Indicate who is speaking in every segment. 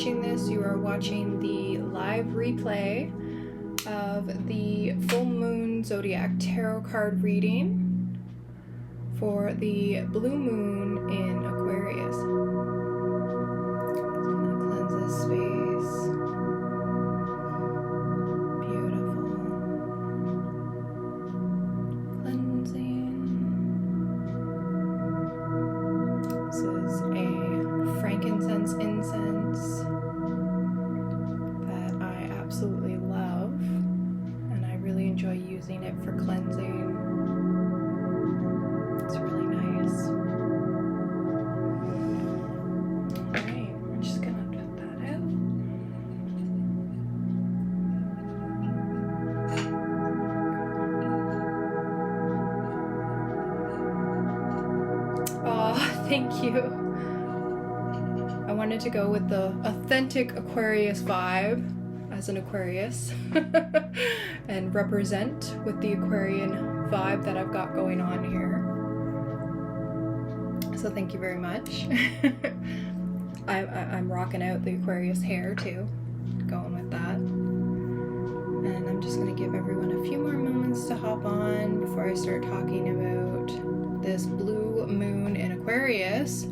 Speaker 1: watching this, you are watching the live replay of the full moon Zodiac tarot card reading for the blue moon in Aquarius. Cleanse this space. Beautiful. Cleansing. This is a frankincense incense that I absolutely love, and I really enjoy using it for cleansing. It's really nice. Alright, we're just gonna put that out. Oh, thank you. I wanted to go with the authentic Aquarius vibe as an Aquarius and represent with the Aquarian vibe that I've got going on here. So thank you very much. I'm rocking out the Aquarius hair too, going with that. And I'm just going to give everyone a few more moments to hop on before I start talking about this blue moon in Aquarius,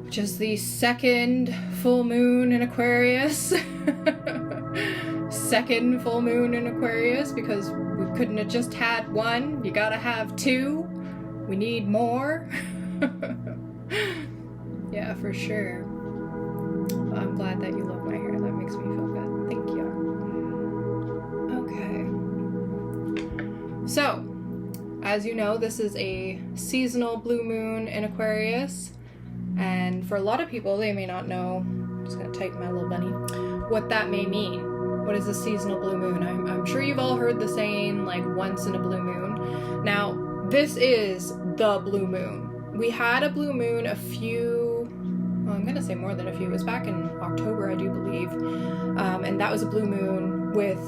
Speaker 1: which is the second full moon in Aquarius. Second full moon in Aquarius, because we couldn't have just had one. You gotta have two. We need more. Yeah, for sure. I'm glad that you love my hair. That makes me feel good. Thank you. Okay. So, as you know, this is a seasonal blue moon in Aquarius. And for a lot of people, they may not know, I'm just going to tighten my little bunny, what that may mean. What is a seasonal blue moon? I'm sure you've all heard the saying, like, once in a blue moon. Now, this is the blue moon. We had a blue moon a few, well, I'm going to say more than a few. It was back in October, I do believe. And that was a blue moon with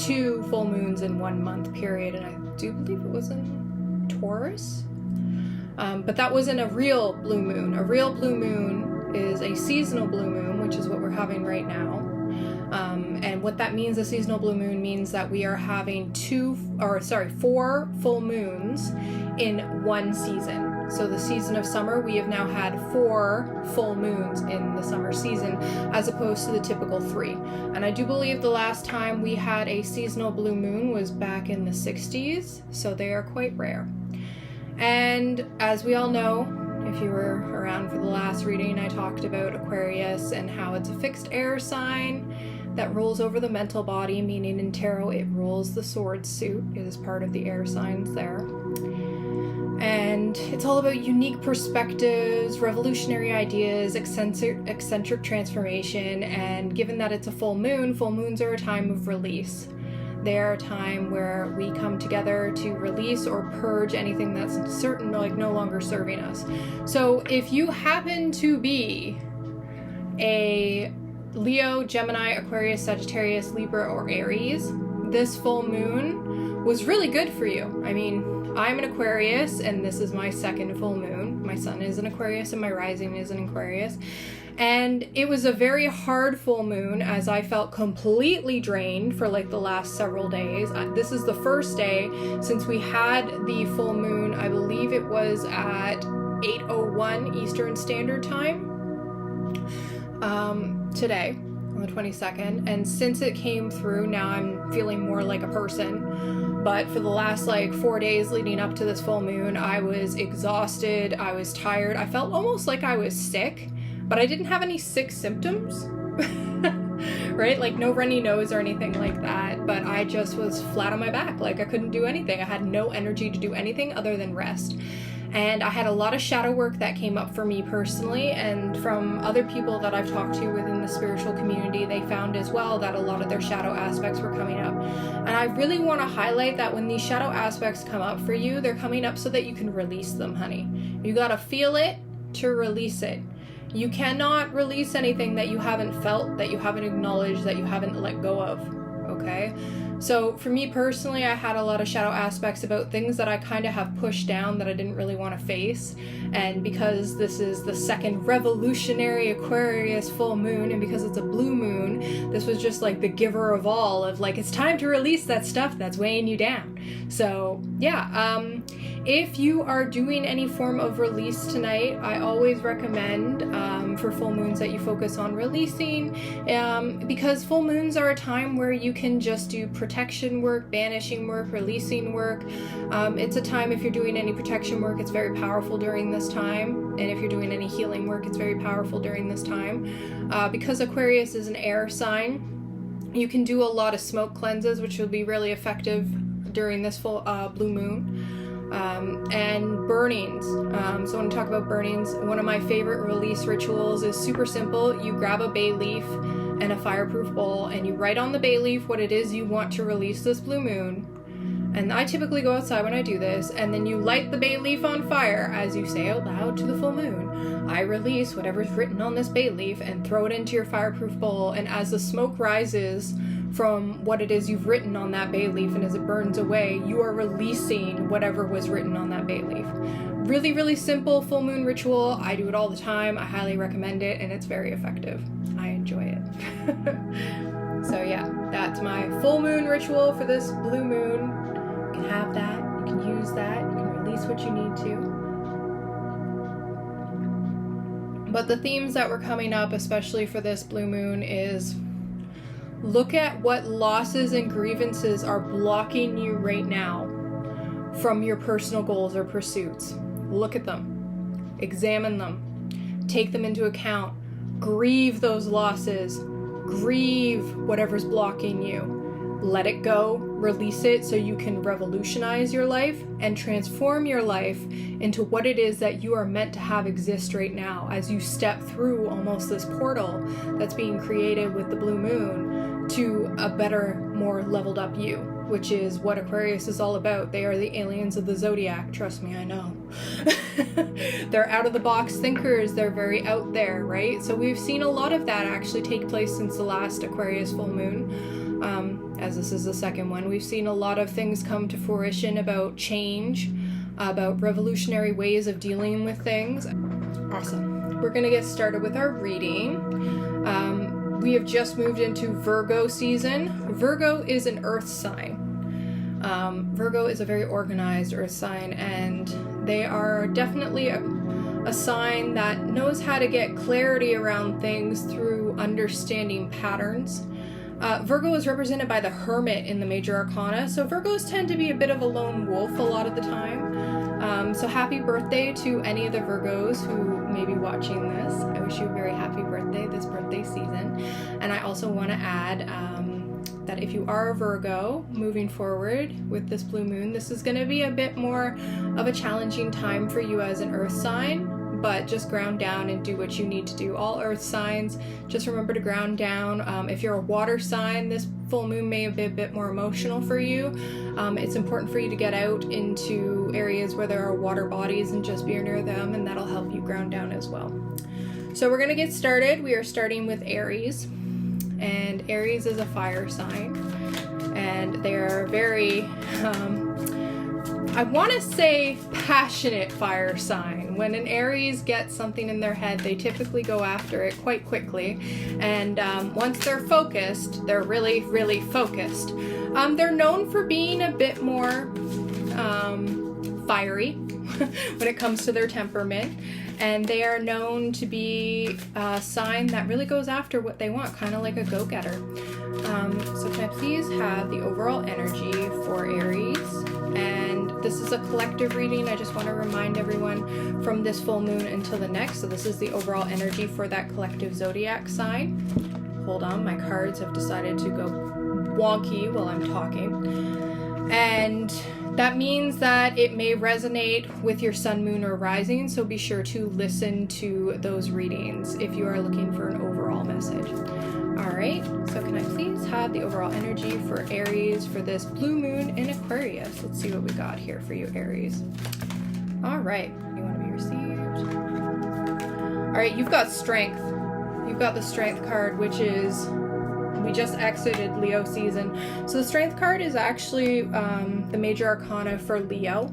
Speaker 1: 2 full moons in 1 month period. And I do believe it was in Taurus. But that wasn't a real blue moon. A real blue moon is a seasonal blue moon, which is what we're having right now. And what that means, a seasonal blue moon, means that we are having 4 full moons in 1 season. So the season of summer, we have now had 4 full moons in the summer season, as opposed to the typical 3. And I do believe the last time we had a seasonal blue moon was back in the 60s, so they are quite rare. And as we all know, if you were around for the last reading, I talked about Aquarius and how it's a fixed air sign that rules over the mental body, meaning in tarot it rules the sword suit. It is part of the air signs there. And it's all about unique perspectives, revolutionary ideas, eccentric transformation, and given that it's a full moon, full moons are a time of release. They're a time where we come together to release or purge anything that's certain, like no longer serving us. So if you happen to be a Leo, Gemini, Aquarius, Sagittarius, Libra, or Aries, this full moon was really good for you. I mean, I'm an Aquarius and this is my second full moon. My sun is an Aquarius and my rising is an Aquarius. And it was a very hard full moon, as I felt completely drained for like the last several days. This is the first day since we had the full moon. I believe it was at 8:01 Eastern Standard Time today on the 22nd. And since it came through, now I'm feeling more like a person. But for the last like 4 days leading up to this full moon, I was exhausted. I was tired. I felt almost like I was sick. But I didn't have any sick symptoms, right? Like no runny nose or anything like that. But I just was flat on my back. Like I couldn't do anything. I had no energy to do anything other than rest. And I had a lot of shadow work that came up for me personally, and from other people that I've talked to within the spiritual community, they found as well that a lot of their shadow aspects were coming up. And I really want to highlight that when these shadow aspects come up for you, they're coming up so that you can release them, honey. You gotta feel it to release it. You cannot release anything that you haven't felt, that you haven't acknowledged, that you haven't let go of, okay? So for me personally, I had a lot of shadow aspects about things that I kind of have pushed down that I didn't really want to face. And because this is the second revolutionary Aquarius full moon, and because it's a blue moon, this was just like the giver of all, of like, it's time to release that stuff that's weighing you down. So yeah, if you are doing any form of release tonight, I always recommend for full moons that you focus on releasing, because full moons are a time where you can just do protection work, banishing work, releasing work. It's a time, if you're doing any protection work, it's very powerful during this time. And if you're doing any healing work, it's very powerful during this time. Because Aquarius is an air sign, you can do a lot of smoke cleanses, which will be really effective during this full blue moon. And burnings. So when I talk about burnings, one of my favorite release rituals is super simple. You grab a bay leaf and a fireproof bowl, and you write on the bay leaf what it is you want to release this blue moon. And I typically go outside when I do this, and then you light the bay leaf on fire as you say out loud to the full moon, I release whatever's written on this bay leaf, and throw it into your fireproof bowl. And as the smoke rises from what it is you've written on that bay leaf, and as it burns away, you are releasing whatever was written on that bay leaf. Really, really simple full moon ritual. I do it all the time. I highly recommend it, and it's very effective. I enjoy it. So yeah, that's my full moon ritual for this blue moon. You can have that, you can use that, you can release what you need to. But the themes that were coming up, especially for this blue moon, is look at what losses and grievances are blocking you right now from your personal goals or pursuits. Look at them, examine them, take them into account, grieve those losses, grieve whatever's blocking you. Let it go, release it, so you can revolutionize your life and transform your life into what it is that you are meant to have exist right now as you step through almost this portal that's being created with the blue moon to a better, more leveled up you, which is what Aquarius is all about. They are the aliens of the Zodiac. Trust me, I know. They're out of the box thinkers. They're very out there, right? So we've seen a lot of that actually take place since the last Aquarius full moon. As this is the second one, we've seen a lot of things come to fruition about change, about revolutionary ways of dealing with things. Awesome. We're gonna get started with our reading. We have just moved into Virgo season. Virgo is an earth sign. Virgo is a very organized earth sign, and they are definitely a sign that knows how to get clarity around things through understanding patterns. Virgo is represented by the Hermit in the major arcana, so Virgos tend to be a bit of a lone wolf a lot of the time. So happy birthday to any of the Virgos who may be watching this. I wish you a very happy birthday this birthday season. And I also want to add that if you are a Virgo moving forward with this blue moon, this is going to be a bit more of a challenging time for you as an earth sign. But just ground down and do what you need to do. All earth signs, just remember to ground down. If you're a water sign, this full moon may be a bit more emotional for you. It's important for you to get out into areas where there are water bodies and just be near them, and that'll help you ground down as well. So we're gonna get started. We are starting with Aries, and Aries is a fire sign, and they're very, I want to say passionate fire sign. When an Aries gets something in their head, they typically go after it quite quickly. And once they're focused, they're really, really focused. They're known for being a bit more fiery when it comes to their temperament. And they are known to be a sign that really goes after what they want, kind of like a go-getter. So can I please have the overall energy for Aries? And this is a collective reading. I just want to remind everyone from this full moon until the next. So this is the overall energy for that collective zodiac sign. Hold on, my cards have decided to go wonky while I'm talking. And that means that it may resonate with your sun, moon, or rising. So be sure to listen to those readings if you are looking for an overall message. All right, so can I please have the overall energy for Aries for this blue moon in Aquarius? Let's see what we got here for you, Aries. All right, you want to be received. All right, you've got strength. You've got the strength card, which is We just exited Leo season. So the Strength card is actually the major arcana for Leo.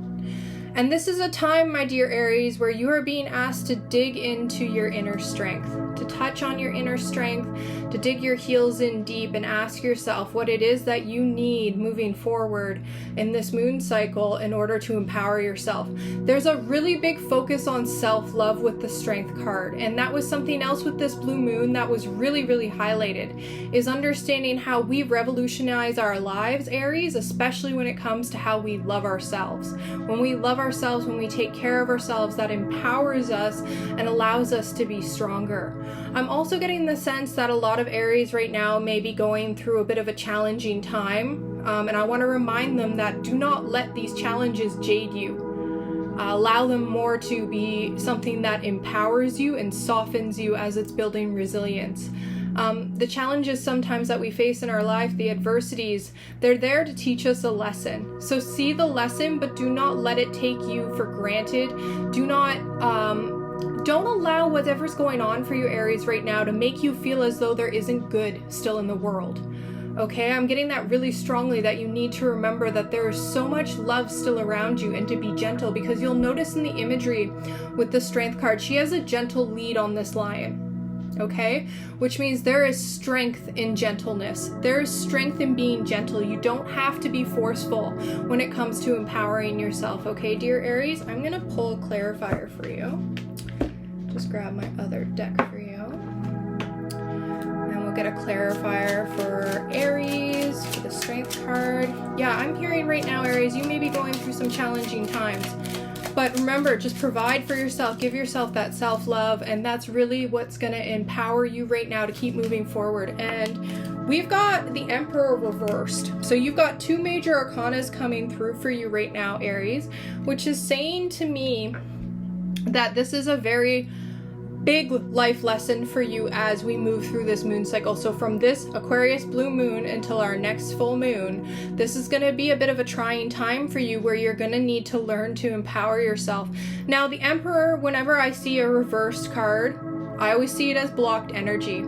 Speaker 1: And this is a time, my dear Aries, where you are being asked to dig into your inner strength, to touch on your inner strength, to dig your heels in deep and ask yourself what it is that you need moving forward in this moon cycle in order to empower yourself. There's a really big focus on self-love with the Strength card, and that was something else with this blue moon that was really, really highlighted, is understanding how we revolutionize our lives, Aries, especially when it comes to how we love ourselves. When we love ourselves, when we take care of ourselves, that empowers us and allows us to be stronger. I'm also getting the sense that a lot of Aries right now may be going through a bit of a challenging time, and I want to remind them that do not let these challenges jade you. Allow them more to be something that empowers you and softens you as it's building resilience. The challenges sometimes that we face in our life, the adversities, they're there to teach us a lesson. So see the lesson, but do not let it take you for granted. Don't allow whatever's going on for you, Aries, right now to make you feel as though there isn't good still in the world. Okay, I'm getting that really strongly, that you need to remember that there is so much love still around you, and to be gentle, because you'll notice in the imagery with the Strength card, she has a gentle lead on this lion. Okay, which means there is strength in gentleness. There is strength in being gentle. You don't have to be forceful when it comes to empowering yourself. Okay, dear Aries, I'm gonna pull a clarifier for you. Just grab my other deck for you. And we'll get a clarifier for Aries, for the Strength card. Yeah, I'm hearing right now, Aries, you may be going through some challenging times. But remember, just provide for yourself, give yourself that self-love, and that's really what's going to empower you right now to keep moving forward. And we've got the Emperor reversed. So you've got two major arcanas coming through for you right now, Aries, which is saying to me that this is a very big life lesson for you as we move through this moon cycle. So from this Aquarius blue moon until our next full moon, this is going to be a bit of a trying time for you, where you're going to need to learn to empower yourself. Now, the Emperor, whenever I see a reversed card, I always see it as blocked energy.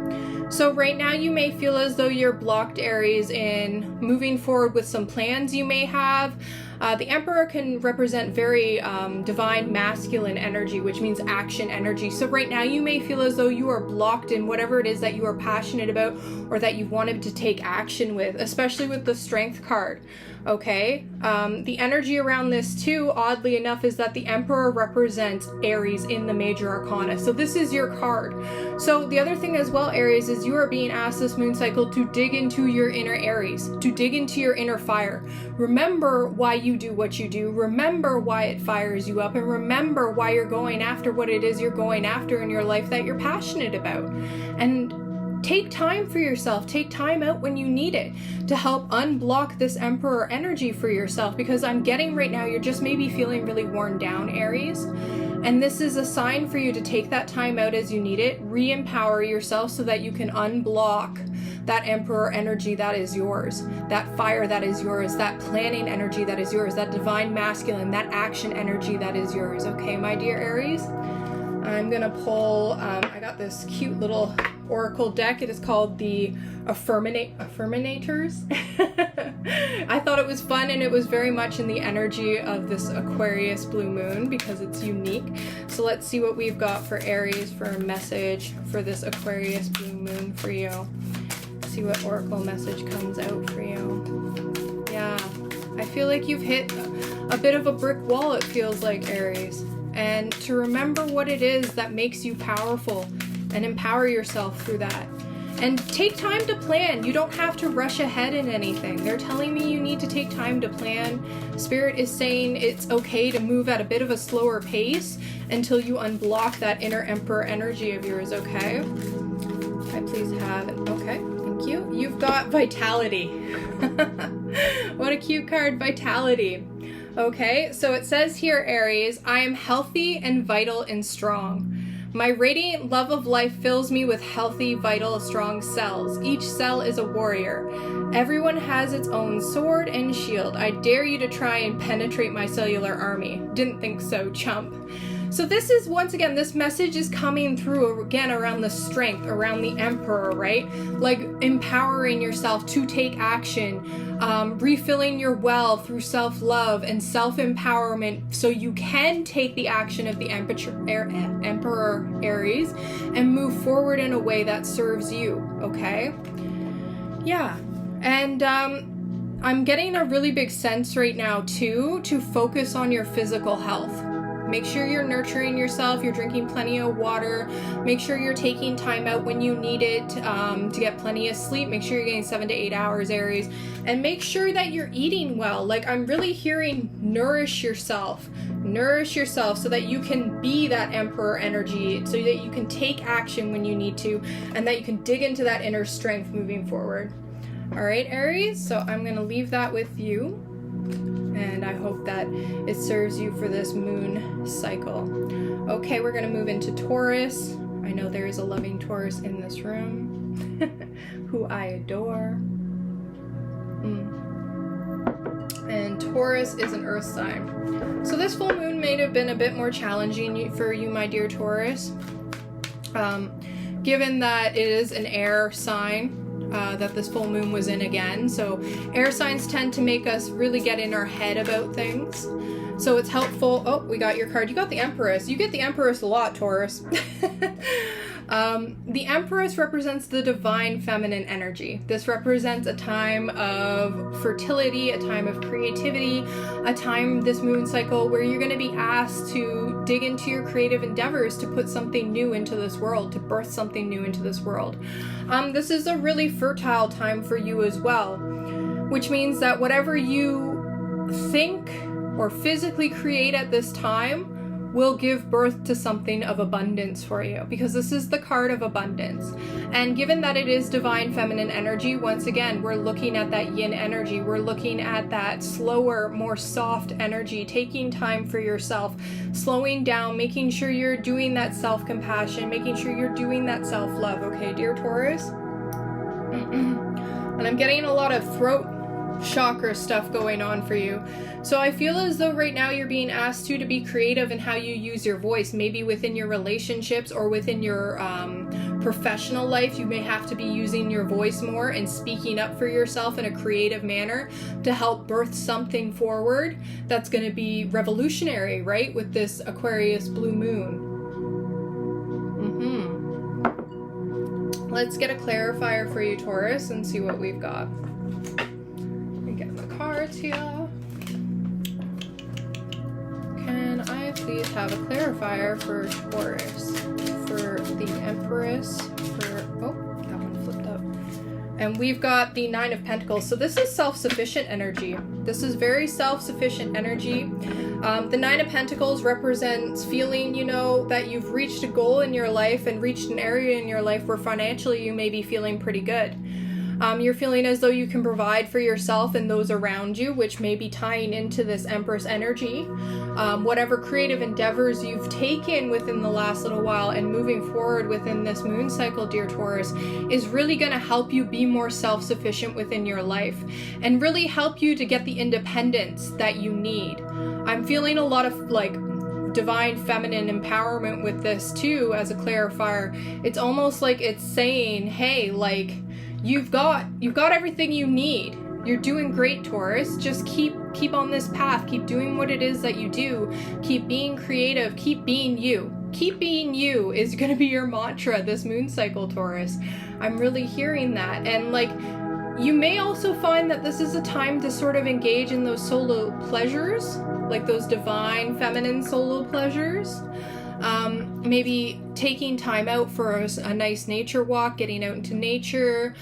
Speaker 1: So right now you may feel as though you're blocked, Aries, in moving forward with some plans you may have. The Emperor can represent very divine masculine energy, which means action energy. So right now you may feel as though you are blocked in whatever it is that you are passionate about or that you've wanted to take action with, especially with the Strength card. Okay, the energy around this too, oddly enough, is that the Emperor represents Aries in the major arcana. So this is your card. So the other thing as well, Aries, is you are being asked this moon cycle to dig into your inner Aries, to dig into your inner fire. Remember why you do what you do. Remember why it fires you up, and remember why you're going after what it is you're going after in your life that you're passionate about. And take time for yourself. Take time out when you need it to help unblock this Emperor energy for yourself, because I'm getting right now you're just maybe feeling really worn down, Aries. And this is a sign for you to take that time out as you need it, re-empower yourself so that you can unblock that Emperor energy that is yours, that fire that is yours, that planning energy that is yours, that divine masculine, that action energy that is yours. Okay, my dear Aries? I'm gonna pull, I got this cute little oracle deck. It is called the Affirmators. I thought it was fun, and it was very much in the energy of this Aquarius blue moon because it's unique. So let's see what we've got for Aries for a message for this Aquarius blue moon for you. See what oracle message comes out for you. Yeah, I feel like you've hit a bit of a brick wall, it feels like, Aries. And to remember what it is that makes you powerful and empower yourself through that. And take time to plan. You don't have to rush ahead in anything. They're telling me you need to take time to plan. Spirit is saying it's okay to move at a bit of a slower pace until you unblock that inner Emperor energy of yours, okay? I please have it. Okay, thank you. You've got Vitality. What a cute card, Vitality. Okay, so it says here, Aries, I am healthy and vital and strong. My radiant love of life fills me with healthy, vital, strong cells. Each cell is a warrior. Everyone has its own sword and shield. I dare you to try and penetrate my cellular army. Didn't think so, chump. So this is, once again, this message is coming through again around the strength, around the Emperor, right? Like empowering yourself to take action, refilling your well through self-love and self-empowerment, so you can take the action of the Emperor Aries and move forward in a way that serves you, okay? Yeah, and I'm getting a really big sense right now too to focus on your physical health. Make sure you're nurturing yourself, you're drinking plenty of water, make sure you're taking time out when you need it to get plenty of sleep. Make sure you're getting 7 to 8 hours, Aries, and make sure that you're eating well. Like, I'm really hearing nourish yourself so that you can be that Emperor energy, so that you can take action when you need to, and that you can dig into that inner strength moving forward. All right, Aries, so I'm going to leave that with you. And I hope that it serves you for this moon cycle. Okay, we're going to move into Taurus. I know there is a loving Taurus in this room who I adore. And Taurus is an earth sign. So this full moon may have been a bit more challenging for you, my dear Taurus. Given that it is an air sign, that this full moon was in again. So air signs tend to make us really get in our head about things. So it's helpful. Oh, we got your card. You got the Empress. You get the Empress a lot, Taurus. The Empress represents the divine feminine energy. This represents a time of fertility, a time of creativity, a time, this moon cycle, where you're going to be asked to dig into your creative endeavors, to put something new into this world, to birth something new into this world. This is a really fertile time for you as well, which means that whatever you think or physically create at this time will give birth to something of abundance for you, because this is the card of abundance. And given that it is divine feminine energy, once again, we're looking at that yin energy. We're looking at that slower, more soft energy, taking time for yourself, slowing down, making sure you're doing that self-compassion, making sure you're doing that self-love, okay, dear Taurus? And I'm getting a lot of throat chakra stuff going on for you. So I feel as though right now you're being asked to be creative in how you use your voice, maybe within your relationships or within your professional life. You may have to be using your voice more and speaking up for yourself in a creative manner to help birth something forward that's going to be revolutionary, right, with this Aquarius blue moon. Let's get a clarifier for you, Taurus, and see what we've got. Cards here. Can I please have a clarifier for Taurus, for the Empress, for, oh, that one flipped up. And we've got the Nine of Pentacles. So this is self-sufficient energy. This is very self-sufficient energy. The Nine of Pentacles represents feeling, you know, that you've reached a goal in your life and reached an area in your life where financially you may be feeling pretty good. You're feeling as though you can provide for yourself and those around you, which may be tying into this Empress energy. Whatever creative endeavors you've taken within the last little while and moving forward within this moon cycle, dear Taurus, is really going to help you be more self-sufficient within your life and really help you to get the independence that you need. I'm feeling a lot of like divine feminine empowerment with this too as a clarifier. It's almost like it's saying, hey, like, You've got everything you need. You're doing great, Taurus. Just keep on this path. Keep doing what it is that you do. Keep being creative. Keep being you. Keep being you is going to be your mantra this moon cycle, Taurus. I'm really hearing that. And like, you may also find that this is a time to sort of engage in those solo pleasures, like those divine feminine solo pleasures. Maybe taking time out for a nice nature walk, getting out into nature,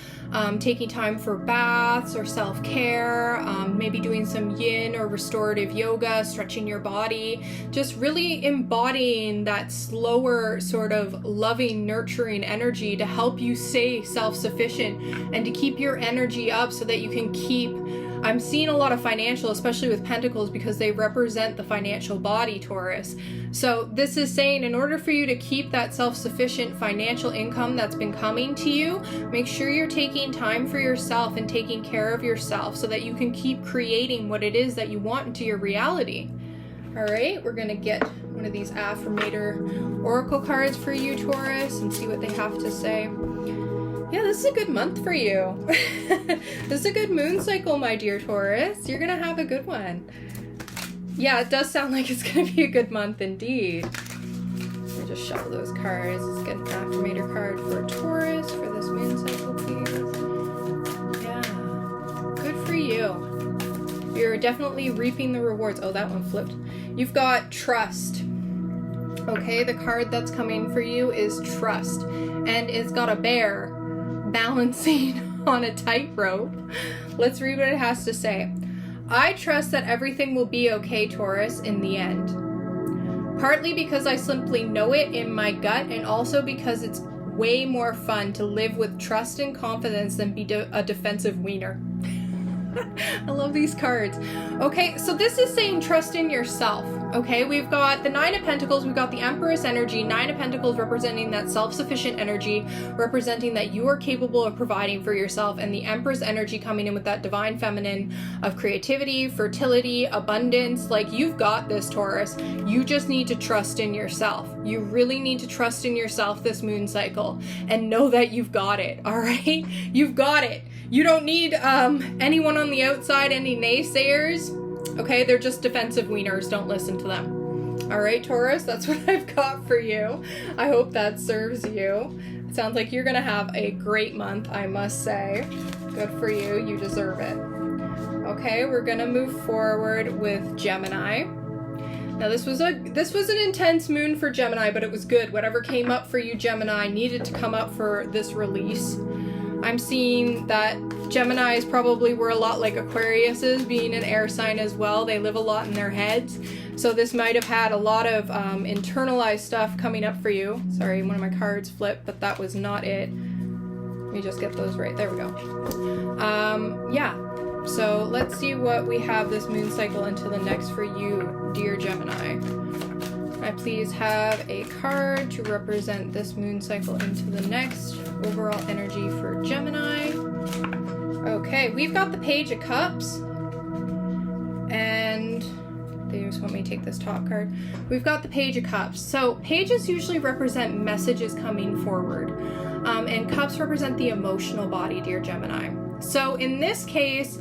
Speaker 1: taking time for baths or self-care, maybe doing some yin or restorative yoga, stretching your body, just really embodying that slower sort of loving, nurturing energy to help you stay self-sufficient and to keep your energy up so that you can keep. I'm seeing a lot of financial, especially with pentacles, because they represent the financial body, Taurus. So this is saying in order for you to keep that self-sufficient financial income that's been coming to you, make sure you're taking time for yourself and taking care of yourself so that you can keep creating what it is that you want into your reality. All right, we're gonna get one of these Affirmator Oracle cards for you, Taurus, and see what they have to say. Yeah, this is a good month for you. This is a good moon cycle, my dear Taurus. You're gonna have a good one. Yeah, it does sound like it's gonna be a good month indeed. Let me just shuffle those cards. Let's get an Affirmator card for Taurus for this moon cycle, please. Yeah, good for you. You're definitely reaping the rewards. Oh, that one flipped. You've got trust. Okay, the card that's coming for you is trust. And it's got a bear balancing on a tightrope. Let's read what it has to say. I trust that everything will be okay, Taurus, in the end. Partly because I simply know it in my gut, and also because it's way more fun to live with trust and confidence than be a defensive wiener. I love these cards. Okay, so this is saying trust in yourself. Okay, we've got the Nine of Pentacles, we've got the Empress energy, Nine of Pentacles representing that self-sufficient energy, representing that you are capable of providing for yourself, and the Empress energy coming in with that divine feminine of creativity, fertility, abundance. Like, you've got this, Taurus. You just need to trust in yourself. You really need to trust in yourself this moon cycle and know that you've got it, all right? You've got it. You don't need anyone on the outside, any naysayers. Okay, they're just defensive wieners. Don't listen to them. All right, Taurus, that's what I've got for you. I hope that serves you. It sounds like you're going to have a great month, I must say. Good for you. You deserve it. Okay, we're going to move forward with Gemini. Now, this was an intense moon for Gemini, but it was good. Whatever came up for you, Gemini, needed to come up for this release. I'm seeing that Geminis probably were a lot like Aquariuses, being an air sign as well. They live a lot in their heads. So this might have had a lot of internalized stuff coming up for you. Sorry, one of my cards flipped, but that was not it. Let me just get those right. There we go. Yeah. So let's see what we have this moon cycle until the next for you, dear Gemini. I please have a card to represent this moon cycle into the next. Overall energy for Gemini. Okay, we've got the Page of Cups. And they just want me to take this top card. We've got the Page of Cups. So pages usually represent messages coming forward. And cups represent the emotional body, dear Gemini. So in this case,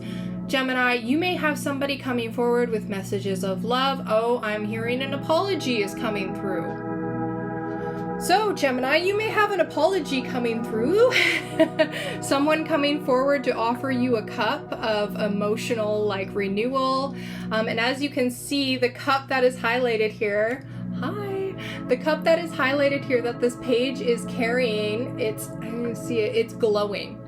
Speaker 1: Gemini, you may have somebody coming forward with messages of love. Oh, I'm hearing an apology is coming through. So, Gemini, you may have an apology coming through. Someone coming forward to offer you a cup of emotional, like, renewal. And as you can see, the cup that is highlighted here, the cup that is highlighted here that this page is carrying, it's glowing.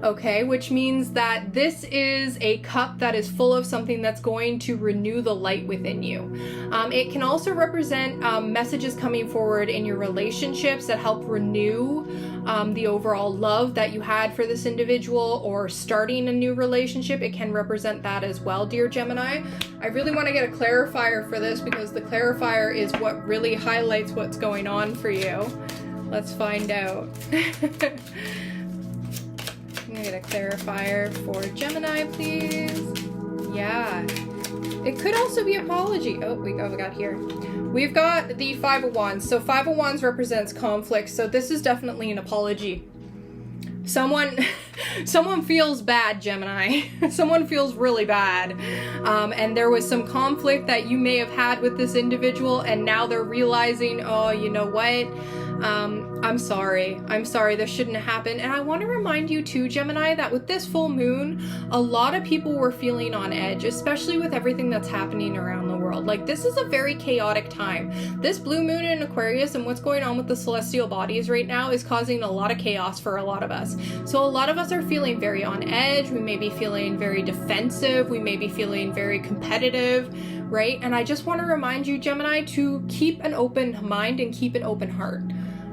Speaker 1: Okay, which means that this is a cup that is full of something that's going to renew the light within you. It can also represent messages coming forward in your relationships that help renew the overall love that you had for this individual, or starting a new relationship. It can represent that as well, dear Gemini. I really want to get a clarifier for this because the clarifier is what really highlights what's going on for you. Let's find out. I'm gonna get a clarifier for Gemini, please. Yeah. It could also be apology. Oh, we got here. We've got the Five of Wands. So Five of Wands represents conflict. So this is definitely an apology. Someone feels bad, Gemini. Someone feels really bad. And there was some conflict that you may have had with this individual, and now they're realizing, oh, you know what? I'm sorry. This shouldn't have happened. And I want to remind you too, Gemini, that with this full moon, a lot of people were feeling on edge, especially with everything that's happening around the world. Like, this is a very chaotic time. This blue moon in Aquarius and what's going on with the celestial bodies right now is causing a lot of chaos for a lot of us. So a lot of us are feeling very on edge. We may be feeling very defensive. We may be feeling very competitive, right? And I just want to remind you, Gemini, to keep an open mind and keep an open heart.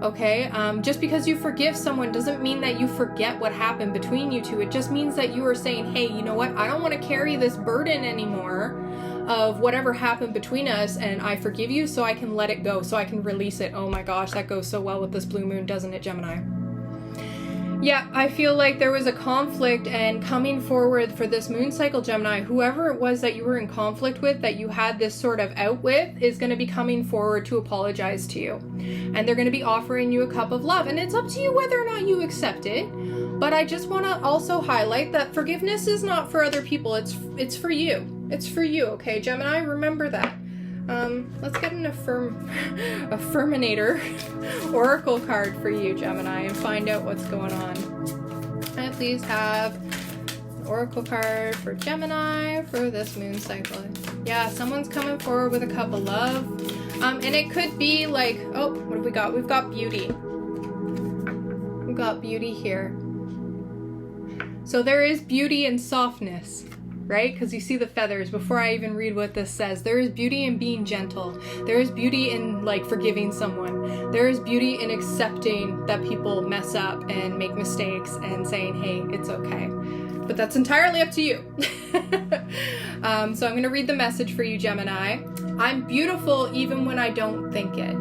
Speaker 1: Okay, just because you forgive someone doesn't mean that you forget what happened between you two. It just means that you are saying, hey, you know what? I don't want to carry this burden anymore of whatever happened between us, and I forgive you so I can let it go, so I can release it. Oh my gosh, that goes so well with this blue moon, doesn't it, Gemini? Yeah, I feel like there was a conflict, and coming forward for this moon cycle, Gemini, whoever it was that you were in conflict with, that you had this sort of out with, is going to be coming forward to apologize to you. And they're going to be offering you a cup of love. And it's up to you whether or not you accept it. But I just want to also highlight that forgiveness is not for other people. It's for you. It's for you, okay, Gemini? Remember that. Let's get an Affirmator oracle card for you, Gemini, and find out what's going on. And please have an oracle card for Gemini for this moon cycle. Yeah, someone's coming forward with a cup of love. And it could be like, oh, what have we got? We've got beauty. We've got beauty here. So there is beauty and softness, right? Because you see the feathers. Before I even read what this says, there is beauty in being gentle. There is beauty in like forgiving someone. There is beauty in accepting that people mess up and make mistakes and saying, hey, it's okay. But that's entirely up to you. So I'm going to read the message for you, Gemini. I'm beautiful even when I don't think it.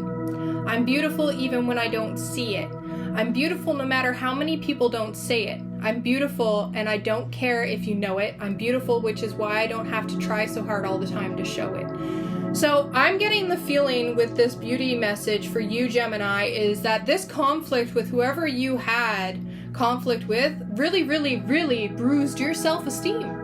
Speaker 1: I'm beautiful even when I don't see it. I'm beautiful no matter how many people don't say it. I'm beautiful and I don't care if you know it. I'm beautiful, which is why I don't have to try so hard all the time to show it. So I'm getting the feeling with this beauty message for you, Gemini, is that this conflict with whoever you had conflict with really, really, really bruised your self-esteem.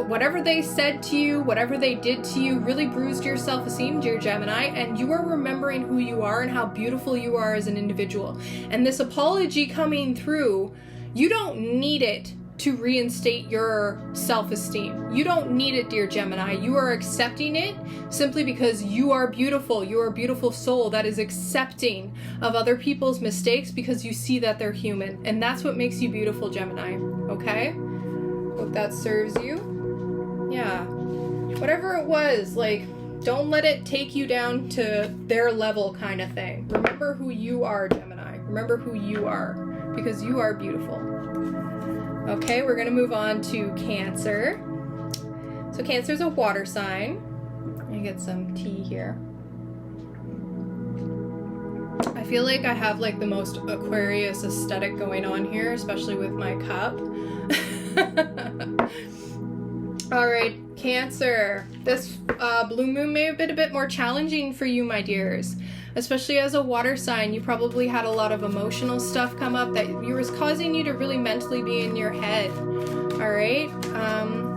Speaker 1: Whatever they said to you, whatever they did to you, really bruised your self-esteem, dear Gemini, and you are remembering who you are and how beautiful you are as an individual. And this apology coming through, you don't need it to reinstate your self-esteem. You don't need it, dear Gemini. You are accepting it simply because you are beautiful. You are a beautiful soul that is accepting of other people's mistakes because you see that they're human. And that's what makes you beautiful, Gemini. Okay? Hope that serves you. Yeah. Whatever it was, like, don't let it take you down to their level kind of thing. Remember who you are, Gemini. Remember who you are, because you are beautiful. Okay, we're going to move on to Cancer. So Cancer's a water sign. Let me get some tea here. I feel like I have like the most Aquarius aesthetic going on here, especially with my cup. All right, Cancer. This blue moon may have been a bit more challenging for you, my dears. Especially as a water sign, you probably had a lot of emotional stuff come up that was causing you to really mentally be in your head. All right,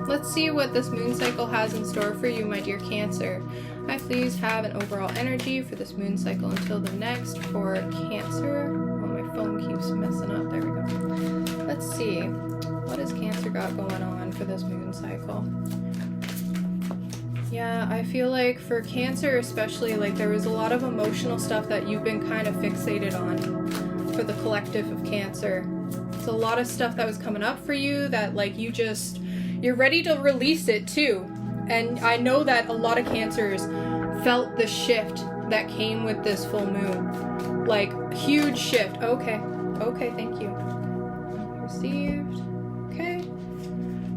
Speaker 1: let's see what this moon cycle has in store for you, my dear Cancer. I please have an overall energy for this moon cycle until the next for Cancer. Oh, my phone keeps messing up. There we go. Let's see. What has Cancer got going on for this moon cycle? Yeah, I feel like for Cancer especially, like there was a lot of emotional stuff that you've been kind of fixated on for the collective of Cancer. It's a lot of stuff that was coming up for you that like you're ready to release it too. And I know that a lot of Cancers felt the shift that came with this full moon. Like, huge shift. Okay, thank you. Received. Okay.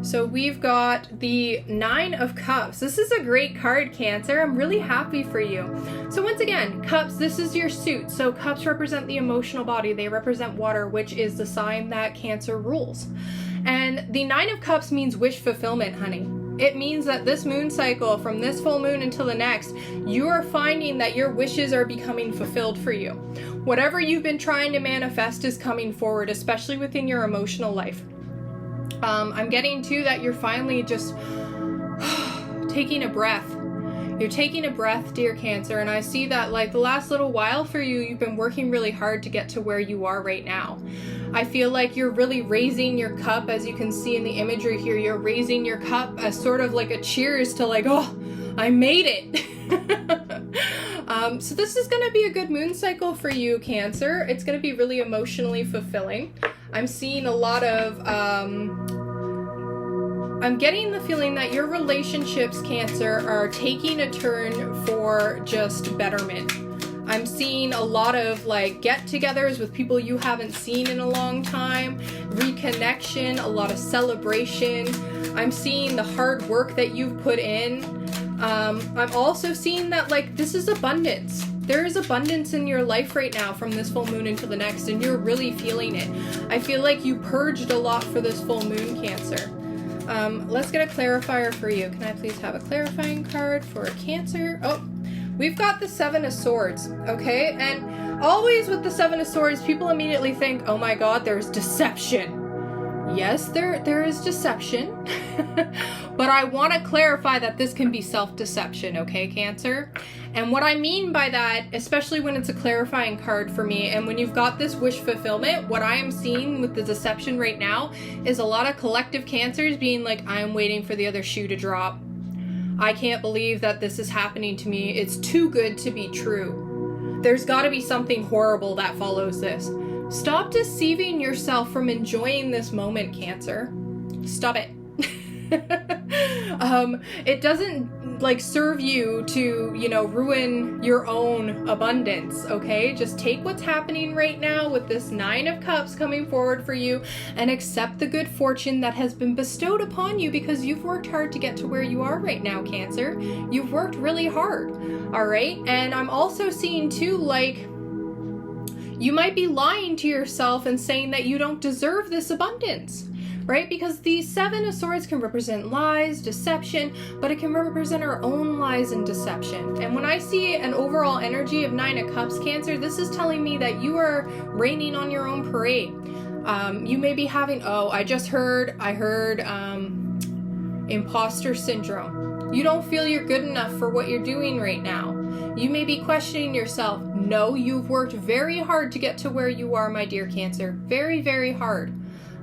Speaker 1: So we've got the 9 of Cups. This is a great card, Cancer. I'm really happy for you. So once again, Cups, this is your suit. So Cups represent the emotional body. They represent water, which is the sign that Cancer rules. And the 9 of Cups means wish fulfillment, honey. It means that this moon cycle, from this full moon until the next, you are finding that your wishes are becoming fulfilled for you. Whatever you've been trying to manifest is coming forward, especially within your emotional life. I'm getting too that you're finally just taking a breath. You're taking a breath, dear Cancer, and I see that like the last little while for you, you've been working really hard to get to where you are right now. I feel like you're really raising your cup, as you can see in the imagery here. You're raising your cup as sort of like a cheers to like, oh, I made it. So this is going to be a good moon cycle for you, Cancer. It's going to be really emotionally fulfilling. I'm seeing a lot of, I'm getting the feeling that your relationships, Cancer, are taking a turn for just betterment. I'm seeing a lot of like get-togethers with people you haven't seen in a long time, reconnection, a lot of celebration. I'm seeing the hard work that you've put in. I'm also seeing that like this is abundance. There is abundance in your life right now from this full moon until the next, and you're really feeling it. I feel like you purged a lot for this full moon, Cancer. Let's get a clarifier for you. Can I please have a clarifying card for Cancer? Oh, we've got the Seven of Swords, okay? And always with the Seven of Swords, people immediately think, oh my God, there's deception. Yes, there is deception, but I want to clarify that this can be self-deception, okay, Cancer? And what I mean by that, especially when it's a clarifying card for me, and when you've got this wish fulfillment, what I am seeing with the deception right now is a lot of collective Cancers being like, I'm waiting for the other shoe to drop. I can't believe that this is happening to me. It's too good to be true. There's got to be something horrible that follows this. Stop deceiving yourself from enjoying this moment, Cancer. Stop it. It doesn't like serve you to, you know, ruin your own abundance, okay? Just take what's happening right now with this Nine of Cups coming forward for you and accept the good fortune that has been bestowed upon you because you've worked hard to get to where you are right now, Cancer. You've worked really hard, all right? And I'm also seeing too, like, you might be lying to yourself and saying that you don't deserve this abundance, right? Because the Seven of Swords can represent lies, deception, but it can represent our own lies and deception. And when I see an overall energy of Nine of Cups, Cancer, this is telling me that you are raining on your own parade. You may be having, I heard imposter syndrome. You don't feel you're good enough for what you're doing right now. You may be questioning yourself. No, you've worked very hard to get to where you are, my dear Cancer. Very, very hard.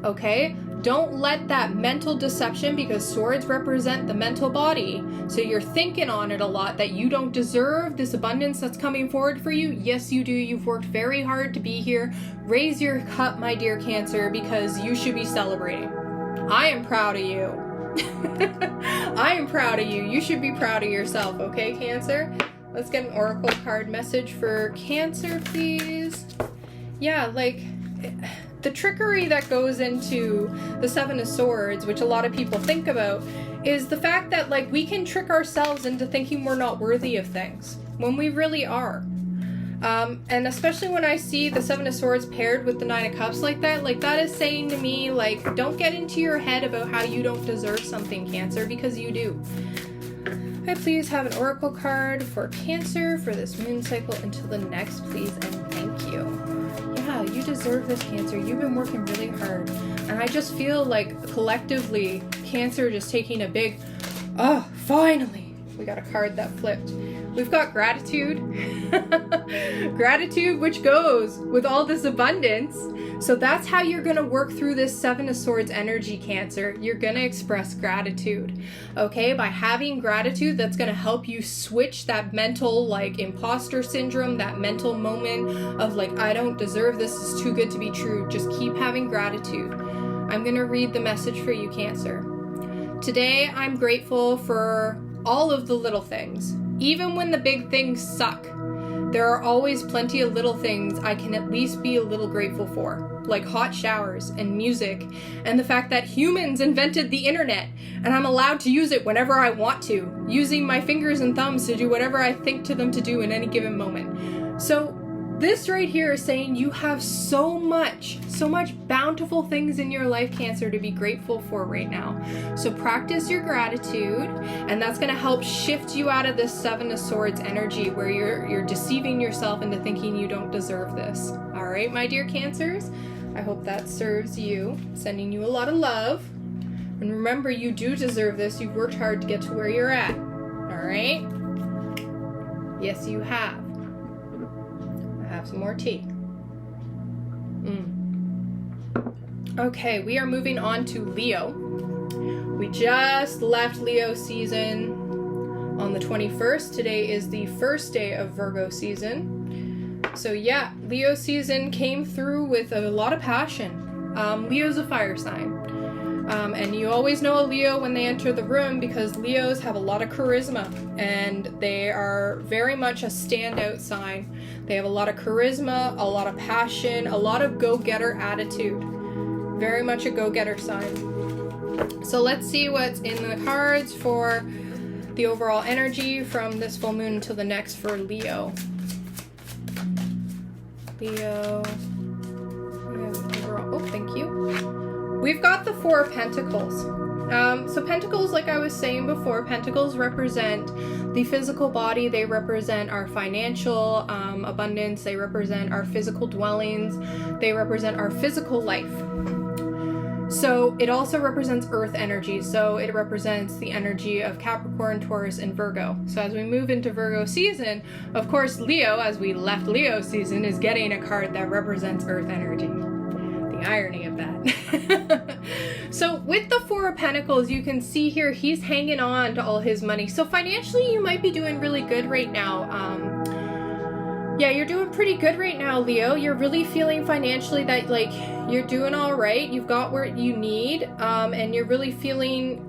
Speaker 1: Okay? Don't let that mental deception, because swords represent the mental body, so you're thinking on it a lot that you don't deserve this abundance that's coming forward for you. Yes, you do. You've worked very hard to be here. Raise your cup, my dear Cancer, because you should be celebrating. I am proud of you. I am proud of you. You should be proud of yourself, okay, Cancer? Let's get an oracle card message for Cancer, please. Yeah, like, the trickery that goes into the Seven of Swords, which a lot of people think about, is the fact that, like, we can trick ourselves into thinking we're not worthy of things when we really are. And especially when I see the Seven of Swords paired with the Nine of Cups like that is saying to me, like, don't get into your head about how you don't deserve something, Cancer, because you do. I please have an oracle card for Cancer for this moon cycle until the next, please, and thank you. Yeah, you deserve this, Cancer. You've been working really hard. And I just feel like collectively, Cancer just taking a big, finally, we got a card that flipped. We've got gratitude. Gratitude, which goes with all this abundance. So that's how you're going to work through this Seven of Swords energy, Cancer. You're going to express gratitude, okay? By having gratitude, that's going to help you switch that mental, like, imposter syndrome, that mental moment of, like, I don't deserve this, is too good to be true. Just keep having gratitude. I'm going to read the message for you, Cancer. Today, I'm grateful for all of the little things. Even when the big things suck, there are always plenty of little things I can at least be a little grateful for, like hot showers and music, and the fact that humans invented the internet, and I'm allowed to use it whenever I want to, using my fingers and thumbs to do whatever I think to them to do in any given moment. So this right here is saying you have so much bountiful things in your life, Cancer, to be grateful for right now. So practice your gratitude, and that's going to help shift you out of this Seven of Swords energy where you're deceiving yourself into thinking you don't deserve this. All right, my dear Cancers, I hope that serves you. Sending you a lot of love. And remember, you do deserve this. You've worked hard to get to where you're at. All right? Yes, you have. Have some more tea. Okay, we are moving on to Leo. We just left Leo season on the 21st. Today is the first day of Virgo season. So yeah, Leo season came through with a lot of passion. Leo's a fire sign. And you always know a Leo when they enter the room because Leos have a lot of charisma and they are very much a standout sign. They have a lot of charisma, a lot of passion, a lot of go-getter attitude. Very much a go-getter sign. So let's see what's in the cards for the overall energy from this full moon until the next for Leo. Leo. Oh, thank you. We've got the Four of Pentacles. So Pentacles, like I was saying before, Pentacles represent the physical body. They represent our financial abundance. They represent our physical dwellings. They represent our physical life. So it also represents earth energy. So it represents the energy of Capricorn, Taurus, and Virgo. So as we move into Virgo season, of course, Leo, as we left Leo season, is getting a card that represents earth energy. The irony of that. So with the Four of Pentacles, you can see here, he's hanging on to all his money. So financially, you might be doing really good right now. Yeah, you're doing pretty good right now, Leo. You're really feeling financially that, like, you're doing all right. You've got what you need, and you're really feeling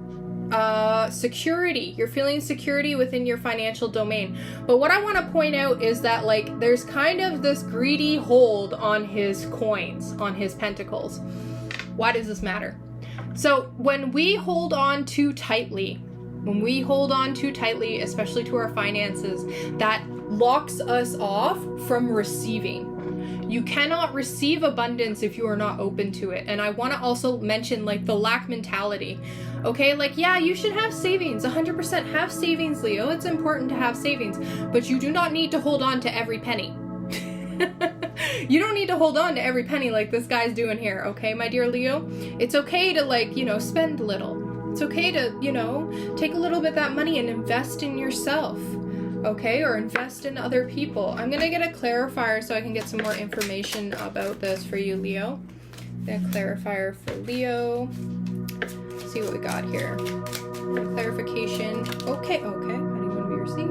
Speaker 1: security. You're feeling security within your financial domain. But what I want to point out is that, like, there's kind of this greedy hold on his coins, on his pentacles. Why does this matter? So when we hold on too tightly, especially to our finances, that locks us off from receiving. You cannot receive abundance if you are not open to it. And I want to also mention, like, the lack mentality. Okay, like, yeah, you should have savings. 100% have savings, Leo. It's important to have savings, but you do not need to hold on to every penny. You don't need to hold on to every penny like this guy's doing here, okay, my dear Leo? It's okay to, like, you know, spend a little. It's okay to, you know, take a little bit of that money and invest in yourself, okay, or invest in other people. I'm gonna get a clarifier so I can get some more information about this for you, Leo. A clarifier for Leo. Let's see what we got here. Clarification. Okay, anyone to be received?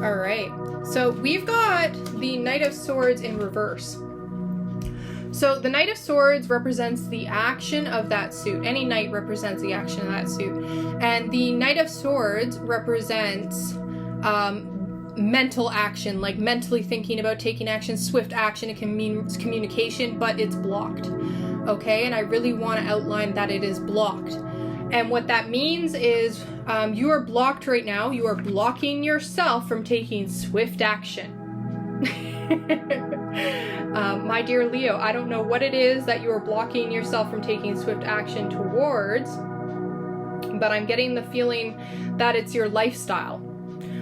Speaker 1: All right. So we've got the Knight of Swords in reverse. So the Knight of Swords represents the action of that suit. Any knight represents the action of that suit. And the Knight of Swords represents mental action, like mentally thinking about taking action, swift action. It can mean communication, but it's blocked. Okay, and I really want to outline that it is blocked. And what that means is you are blocked right now. You are blocking yourself from taking swift action. My dear Leo, I don't know what it is that you are blocking yourself from taking swift action towards, but I'm getting the feeling that it's your lifestyle.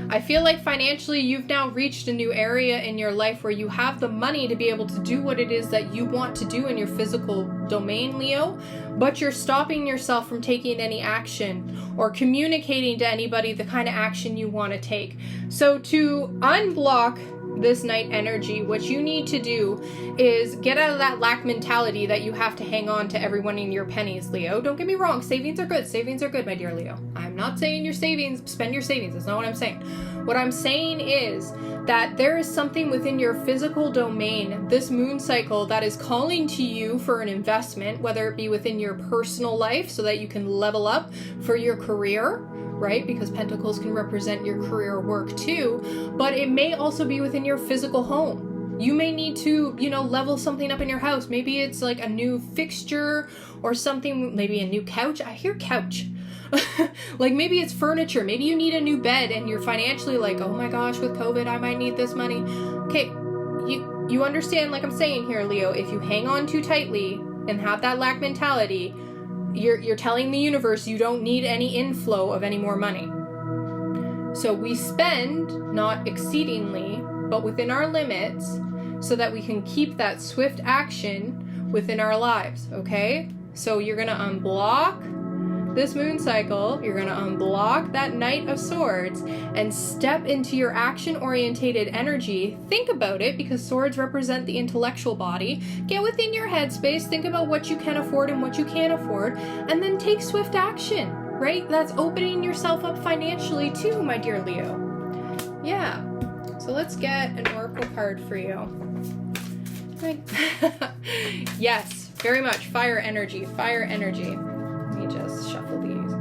Speaker 1: I feel like financially you've now reached a new area in your life where you have the money to be able to do what it is that you want to do in your physical domain, Leo, but you're stopping yourself from taking any action or communicating to anybody the kind of action you want to take. So to unblock this night energy, what you need to do is get out of that lack mentality that you have to hang on to everyone in your pennies, Leo. Don't get me wrong, savings are good. Savings are good, my dear Leo. I'm not saying your savings, spend your savings. That's not what I'm saying. What I'm saying is that there is something within your physical domain, this moon cycle, that is calling to you for an investment, whether it be within your personal life so that you can level up for your career, right? Because Pentacles can represent your career work too, but it may also be within your physical home. You may need to, you know, level something up in your house. Maybe it's like a new fixture or something, maybe a new couch. I hear couch. Like maybe it's furniture. Maybe you need a new bed and you're financially like, oh my gosh, with COVID, I might need this money. Okay, you understand, like I'm saying here, Leo, if you hang on too tightly and have that lack mentality, you're telling the universe you don't need any inflow of any more money. So we spend not exceedingly, but within our limits so that we can keep that swift action within our lives, okay? So you're going to unblock this moon cycle, you're going to unblock that Knight of Swords and step into your action-orientated energy. Think about it, because swords represent the intellectual body. Get within your headspace, think about what you can afford and what you can't afford, and then take swift action, right? That's opening yourself up financially too, my dear Leo. Yeah, so let's get an oracle card for you. Right. Yes, very much fire energy, fire energy. Let me just shuffle these.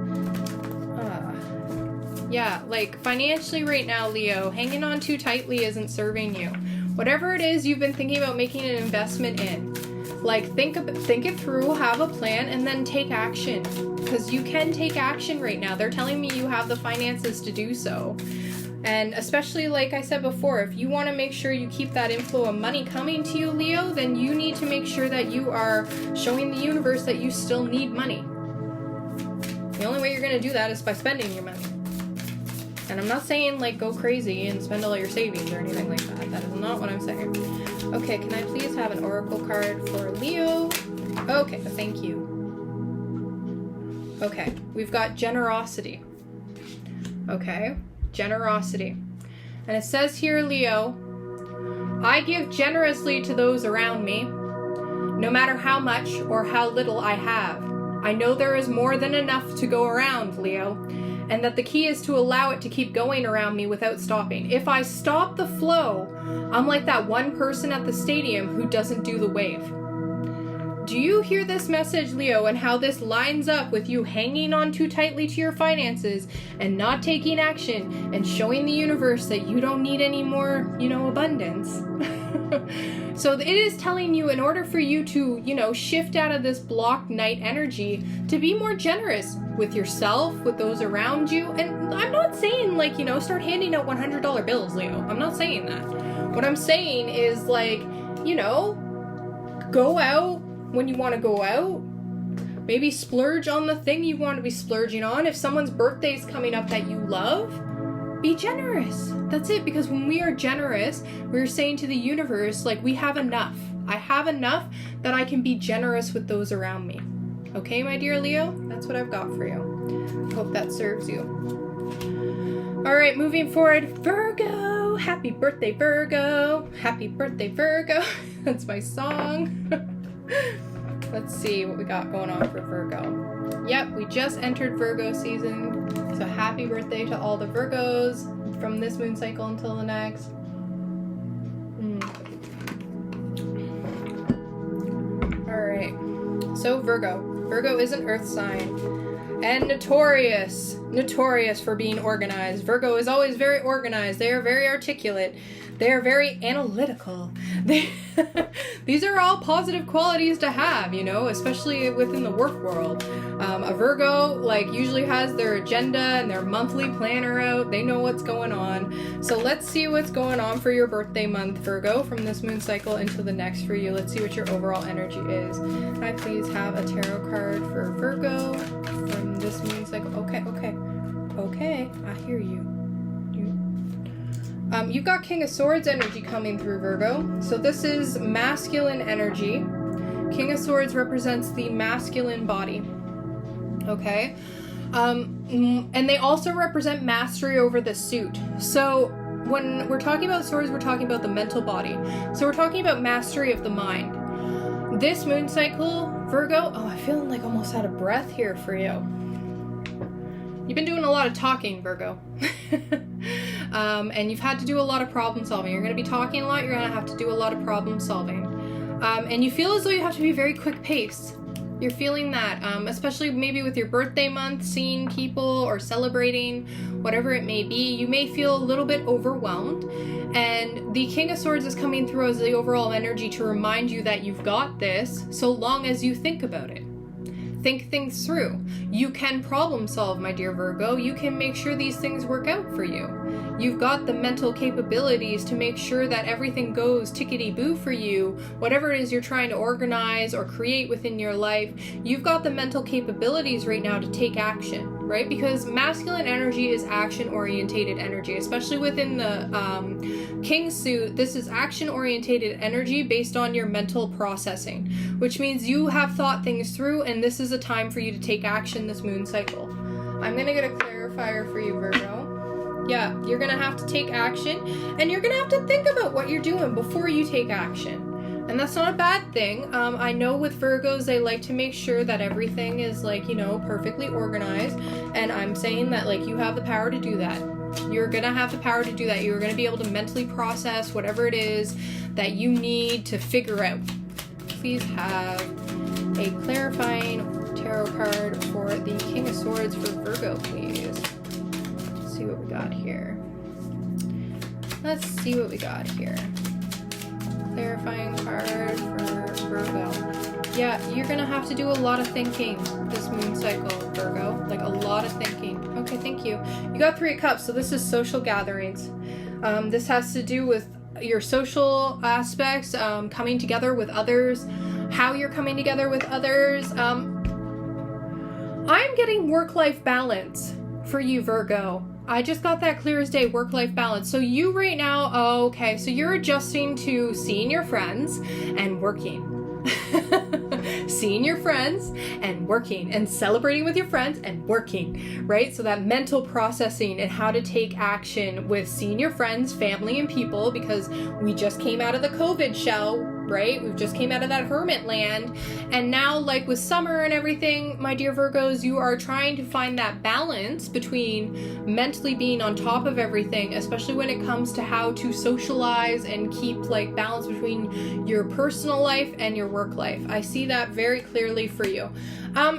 Speaker 1: Yeah, like financially right now, Leo, hanging on too tightly isn't serving you. Whatever it is you've been thinking about making an investment in, like think it through, have a plan, and then take action. Because you can take action right now. They're telling me you have the finances to do so. And especially, like I said before, if you want to make sure you keep that inflow of money coming to you, Leo, then you need to make sure that you are showing the universe that you still need money. The only way you're going to do that is by spending your money. And I'm not saying, like, go crazy and spend all your savings or anything like that. That is not what I'm saying. Okay, can I please have an oracle card for Leo? Okay, thank you. Okay, we've got generosity. Okay, generosity. And it says here, Leo, I give generously to those around me, no matter how much or how little I have. I know there is more than enough to go around, Leo, and that the key is to allow it to keep going around me without stopping. If I stop the flow, I'm like that one person at the stadium who doesn't do the wave. Do you hear this message, Leo, and how this lines up with you hanging on too tightly to your finances and not taking action and showing the universe that you don't need any more, you know, abundance? So it is telling you, in order for you to, you know, shift out of this blocked night energy, to be more generous with yourself, with those around you. And I'm not saying, like, you know, start handing out $100 bills, Leo. I'm not saying that. What I'm saying is, like, you know, go out when you want to go out. Maybe splurge on the thing you want to be splurging on. If someone's birthday is coming up that you love, be generous. That's it. Because when we are generous, we're saying to the universe, like, we have enough. I have enough that I can be generous with those around me. Okay, my dear Leo? That's what I've got for you. Hope that serves you. All right, moving forward. Virgo. Happy birthday, Virgo. Happy birthday, Virgo. That's my song. Let's see what we got going on for Virgo. Yep, we just entered Virgo season. So happy birthday to all the Virgos from this moon cycle until the next. Alright, so Virgo. Virgo is an earth sign and notorious for being organized. Virgo is always very organized. They are very articulate. They are very analytical. These are all positive qualities to have, you know, especially within the work world. A Virgo, like, usually has their agenda and their monthly planner out. They know what's going on. So let's see what's going on for your birthday month, Virgo, from this moon cycle into the next for you. Let's see what your overall energy is. Can I please have a tarot card for Virgo from this moon cycle? Okay, I hear you. You've got King of Swords energy coming through, Virgo. So this is masculine energy. King of Swords represents the masculine body. Okay? And they also represent mastery over the suit. So when we're talking about swords, we're talking about the mental body. So we're talking about mastery of the mind. This moon cycle, Virgo, I'm feeling like almost out of breath here for you. You've been doing a lot of talking, Virgo. And you've had to do a lot of problem solving. You're going to be talking a lot. You're going to have to do a lot of problem solving. And you feel as though you have to be very quick paced. You're feeling that, especially maybe with your birthday month, seeing people or celebrating, whatever it may be. You may feel a little bit overwhelmed. And the King of Swords is coming through as the overall energy to remind you that you've got this, so long as you think about it. Think things through. You can problem solve, my dear Virgo. You can make sure these things work out for you. You've got the mental capabilities to make sure that everything goes tickety-boo for you. Whatever it is you're trying to organize or create within your life, you've got the mental capabilities right now to take action, right? Because masculine energy is action-orientated energy, especially within the King suit. This is action-orientated energy based on your mental processing, which means you have thought things through, and this is a time for you to take action this moon cycle. I'm going to get a clarifier for you, Virgo. Yeah, you're going to have to take action, and you're going to have to think about what you're doing before you take action. And that's not a bad thing. I know with Virgos, they like to make sure that everything is, like, you know, perfectly organized. And I'm saying that, like, you have the power to do that. You're going to have the power to do that. You're going to be able to mentally process whatever it is that you need to figure out. Please have a clarifying tarot card for the King of Swords for Virgo, please. Let's see what we got here. Let's see what we got here. Clarifying card for Virgo. Yeah, you're gonna have to do a lot of thinking this moon cycle, Virgo. Like, a lot of thinking. Okay, thank you. You got 3 of Cups, so this is social gatherings. This has to do with your social aspects, coming together with others, how you're coming together with others. I'm getting work-life balance for you, Virgo. I just got that clear as day, work-life balance. So you right now, oh, okay, so you're adjusting to seeing your friends and working. Seeing your friends and working, and celebrating with your friends and working, right? So that mental processing and how to take action with seeing your friends, family, and people, because we just came out of the COVID shell, right? We've just came out of that hermit land. And now, like with summer and everything, my dear Virgos, you are trying to find that balance between mentally being on top of everything, especially when it comes to how to socialize and keep like balance between your personal life and your work life. I see that very clearly for you.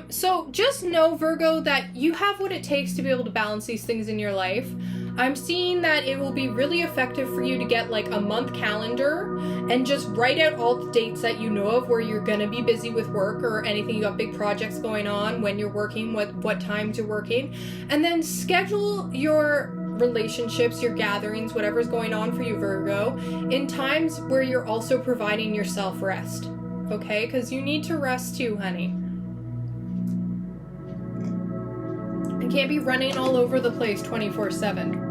Speaker 1: So just know, Virgo, that you have what it takes to be able to balance these things in your life. I'm seeing that it will be really effective for you to get like a month calendar and just write out all the dates that you know of where you're going to be busy with work or anything. You got big projects going on, when you're working, what times you're working, and then schedule your relationships, your gatherings, whatever's going on for you, Virgo, in times where you're also providing yourself rest. Okay? Because you need to rest too, honey. You can't be running all over the place 24/7.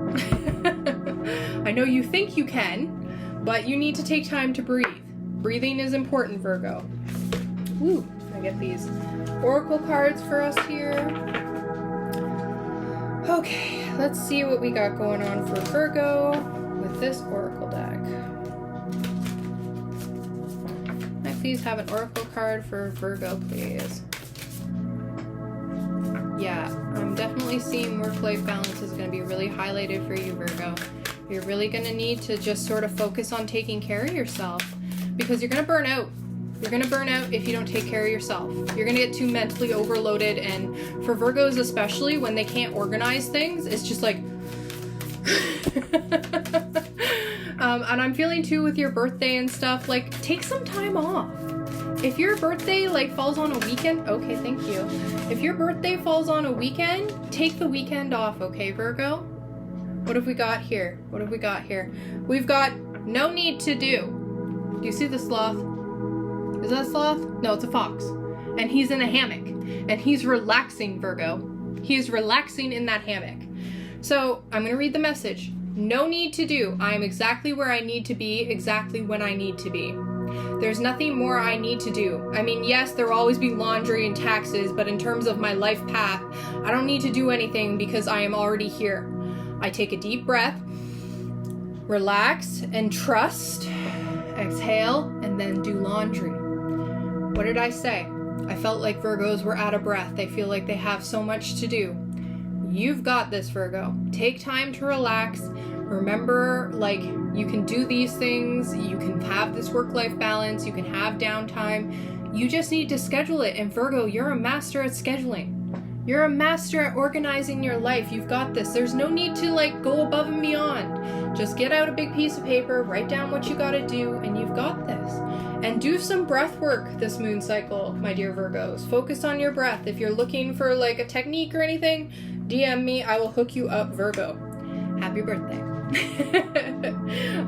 Speaker 1: I know you think you can, but you need to take time to breathe. Breathing is important, Virgo. Woo, I get these oracle cards for us here. Okay, let's see what we got going on for Virgo with this oracle deck. Can I please have an oracle card for Virgo, please? Yeah, I'm definitely seeing work-life balance is going to be really highlighted for you, Virgo. You're really going to need to just sort of focus on taking care of yourself, because you're going to burn out. You're going to burn out if you don't take care of yourself. You're going to get too mentally overloaded, and for Virgos especially, when they can't organize things, it's just like... and I'm feeling too with your birthday and stuff, like, take some time off. If your birthday like falls on a weekend, okay, thank you. If your birthday falls on a weekend, take the weekend off, okay, Virgo? What have we got here? What have we got here? We've got no need to do. Do you see the sloth? Is that a sloth? No, it's a fox. And he's in a hammock. And he's relaxing, Virgo. He is relaxing in that hammock. So I'm going to read the message. No need to do. I am exactly where I need to be, exactly when I need to be. There's nothing more I need to do. I mean, yes, there will always be laundry and taxes, but in terms of my life path, I don't need to do anything because I am already here. I take a deep breath, relax and trust, exhale, and then do laundry. What did I say? I felt like Virgos were out of breath. They feel like they have so much to do. You've got this, Virgo. Take time to relax. Remember, like, you can do these things, you can have this work-life balance, you can have downtime. You just need to schedule it. And Virgo, you're a master at scheduling. You're a master at organizing your life. You've got this. There's no need to, like, go above and beyond. Just get out a big piece of paper, write down what you gotta do, and you've got this. And do some breath work this moon cycle, my dear Virgos. Focus on your breath. If you're looking for, like, a technique or anything, DM me. I will hook you up, Virgo. Happy birthday.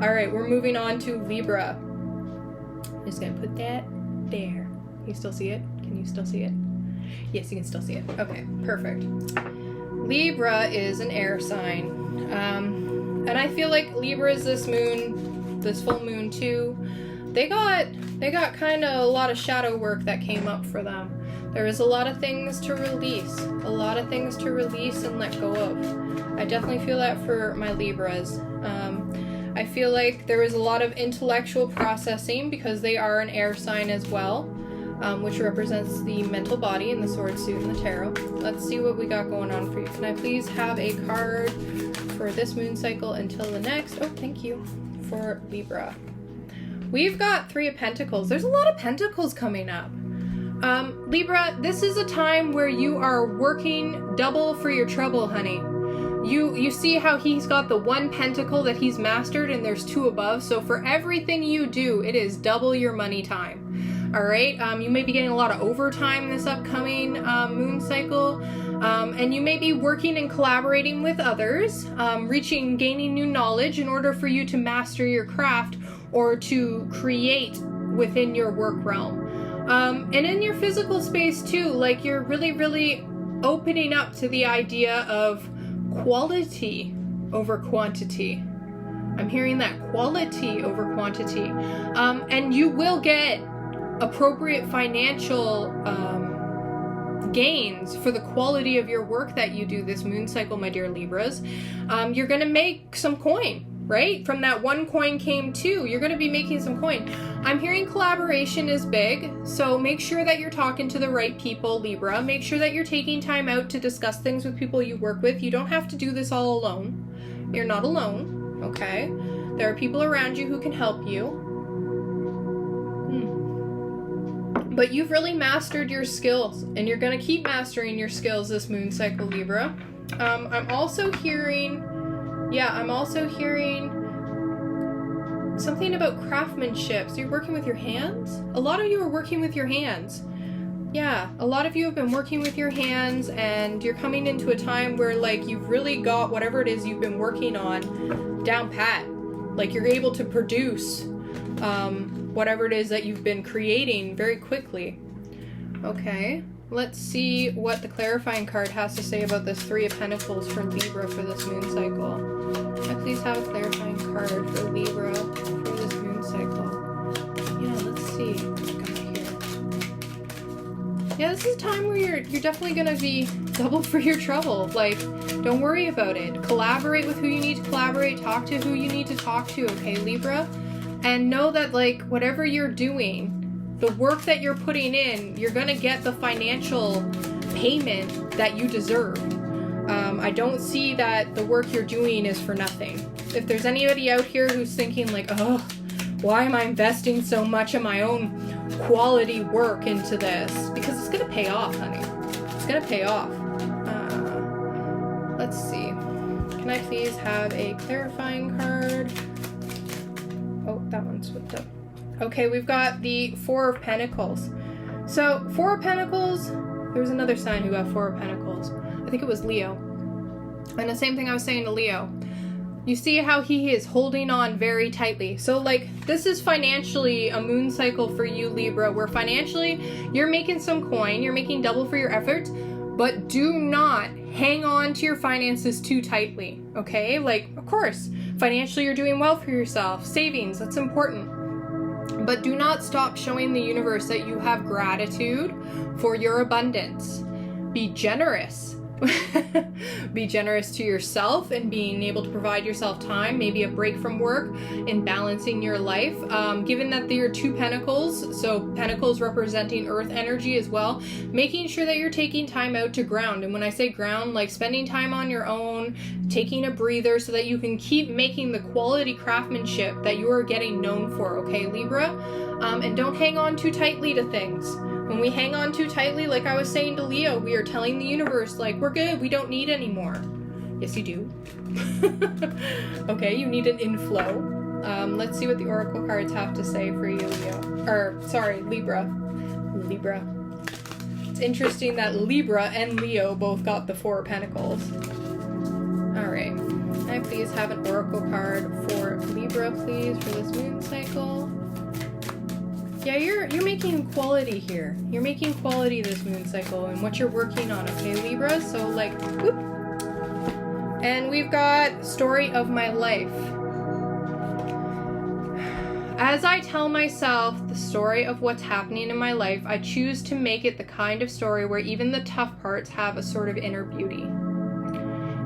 Speaker 1: All right, we're moving on to Libra. I'm just gonna put that there. Can you still see it? Can you still see it? Yes, you can still see it. Okay, perfect. Libra is an air sign. And I feel like Libra is this moon, this full moon too. They got kind of a lot of shadow work that came up for them. There is a lot of things to release. A lot of things to release and let go of. I definitely feel that for my Libras. I feel like there is a lot of intellectual processing because they are an air sign as well, which represents the mental body in the sword suit and the tarot. Let's see what we got going on for you. Can I please have a card for this moon cycle until the next? Oh, thank you for Libra. We've got 3 of Pentacles. There's a lot of Pentacles coming up. Libra, this is a time where you are working double for your trouble, honey. You see how he's got the 1 pentacle that he's mastered and there's 2 above. So for everything you do, it is double your money time. All right, you may be getting a lot of overtime this upcoming moon cycle, and you may be working and collaborating with others, gaining new knowledge in order for you to master your craft or to create within your work realm. And in your physical space too, like you're really, really opening up to the idea of quality over quantity. I'm hearing that quality over quantity. And you will get appropriate financial gains for the quality of your work that you do this moon cycle, my dear Libras. You're going to make some coin, right? From that one coin came two. You're going to be making some coin. I'm hearing collaboration is big, so make sure that you're talking to the right people, Libra. Make sure that you're taking time out to discuss things with people you work with. You don't have to do this all alone. You're not alone, okay? There are people around you who can help you. But you've really mastered your skills, and you're going to keep mastering your skills this moon cycle, Libra. I'm also hearing something about craftsmanship. So you're working with your hands? A lot of you are working with your hands. Yeah, a lot of you have been working with your hands, and you're coming into a time where like you've really got whatever it is you've been working on down pat. Like you're able to produce whatever it is that you've been creating very quickly. Okay, let's see what the clarifying card has to say about this Three of Pentacles for Libra for this moon cycle. Can I please have a clarifying card for Libra for this moon cycle? Yeah, let's see what we got here. Yeah, this is a time where you're definitely gonna be double for your trouble. Like, don't worry about it. Collaborate with who you need to collaborate, talk to who you need to talk to, okay, Libra? And know that like whatever you're doing, the work that you're putting in, you're gonna get the financial payment that you deserve. I don't see that the work you're doing is for nothing. If there's anybody out here who's thinking like, oh, why am I investing so much of my own quality work into this? Because it's gonna pay off, honey. It's gonna pay off. Let's see. Can I please have a clarifying card? Oh, that one's flipped up. Okay, we've got the Four of Pentacles. So, Four of Pentacles, there was another sign who got Four of Pentacles. I think it was Leo. And the same thing I was saying to Leo. You see how he is holding on very tightly. So, like, this is financially a moon cycle for you, Libra, where financially you're making some coin, you're making double for your efforts, but do not hang on to your finances too tightly, okay? Like, of course, financially you're doing well for yourself. Savings, that's important. But do not stop showing the universe that you have gratitude for your abundance. Be generous. Be generous to yourself and being able to provide yourself time, maybe a break from work, and balancing your life. Given that there are two pentacles, so pentacles representing earth energy as well, making sure that you're taking time out to ground. And when I say ground, like spending time on your own, taking a breather so that you can keep making the quality craftsmanship that you are getting known for, okay, Libra? And don't hang on too tightly to things. When we hang on too tightly, like I was saying to Leo, we are telling the universe, like, we're good, we don't need any more. Yes, you do. Okay, you need an inflow. Let's see what the oracle cards have to say for you, Leo. Or, sorry, Libra. Libra. It's interesting that Libra and Leo both got the Four of Pentacles. Alright. Can I please have an oracle card for Libra, please, for this moon cycle? Yeah, you're making quality here. You're making quality this moon cycle and what you're working on, okay, Libra? So, like, whoop. And we've got Story of My Life. As I tell myself the story of what's happening in my life, I choose to make it the kind of story where even the tough parts have a sort of inner beauty.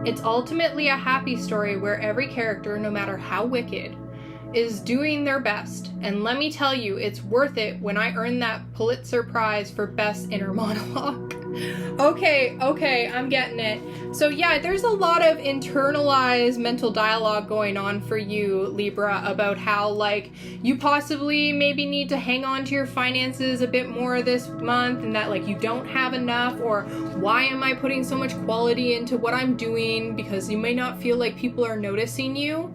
Speaker 1: It's ultimately a happy story where every character, no matter how wicked, is doing their best. And let me tell you, it's worth it when I earn that Pulitzer Prize for Best Inner Monologue. Okay, I'm getting it. So yeah, there's a lot of internalized mental dialogue going on for you, Libra, about how, like, you possibly maybe need to hang on to your finances a bit more this month, and that, like, you don't have enough, or why am I putting so much quality into what I'm doing, because you may not feel like people are noticing you.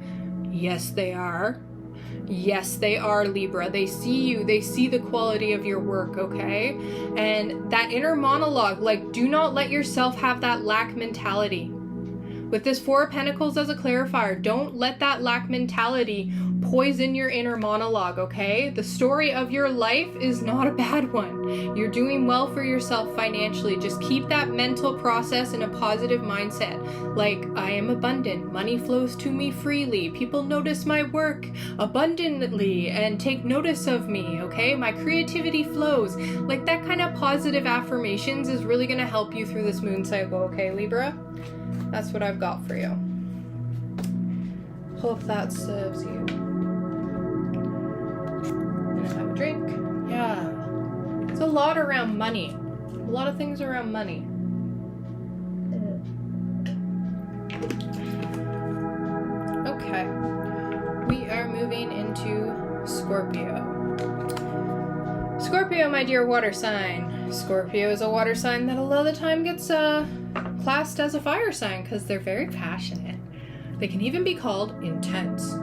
Speaker 1: Yes, they are. Yes, they are, Libra. They see you. They see the quality of your work, okay? And that inner monologue, like, do not let yourself have that lack mentality. With this Four of Pentacles as a clarifier, don't let that lack mentality poison your inner monologue, okay? The story of your life is not a bad one. You're doing well for yourself financially. Just keep that mental process in a positive mindset. Like, I am abundant. Money flows to me freely. People notice my work abundantly and take notice of me, okay? My creativity flows. Like, that kind of positive affirmations is really going to help you through this moon cycle, okay, Libra? That's what I've got for you. Hope that serves you. Gonna have a drink. Yeah. It's a lot around money. A lot of things around money. Okay. We are moving into Scorpio. Scorpio, my dear water sign. Scorpio is a water sign that a lot of the time gets classed as a fire sign because they're very passionate. They can even be called intense.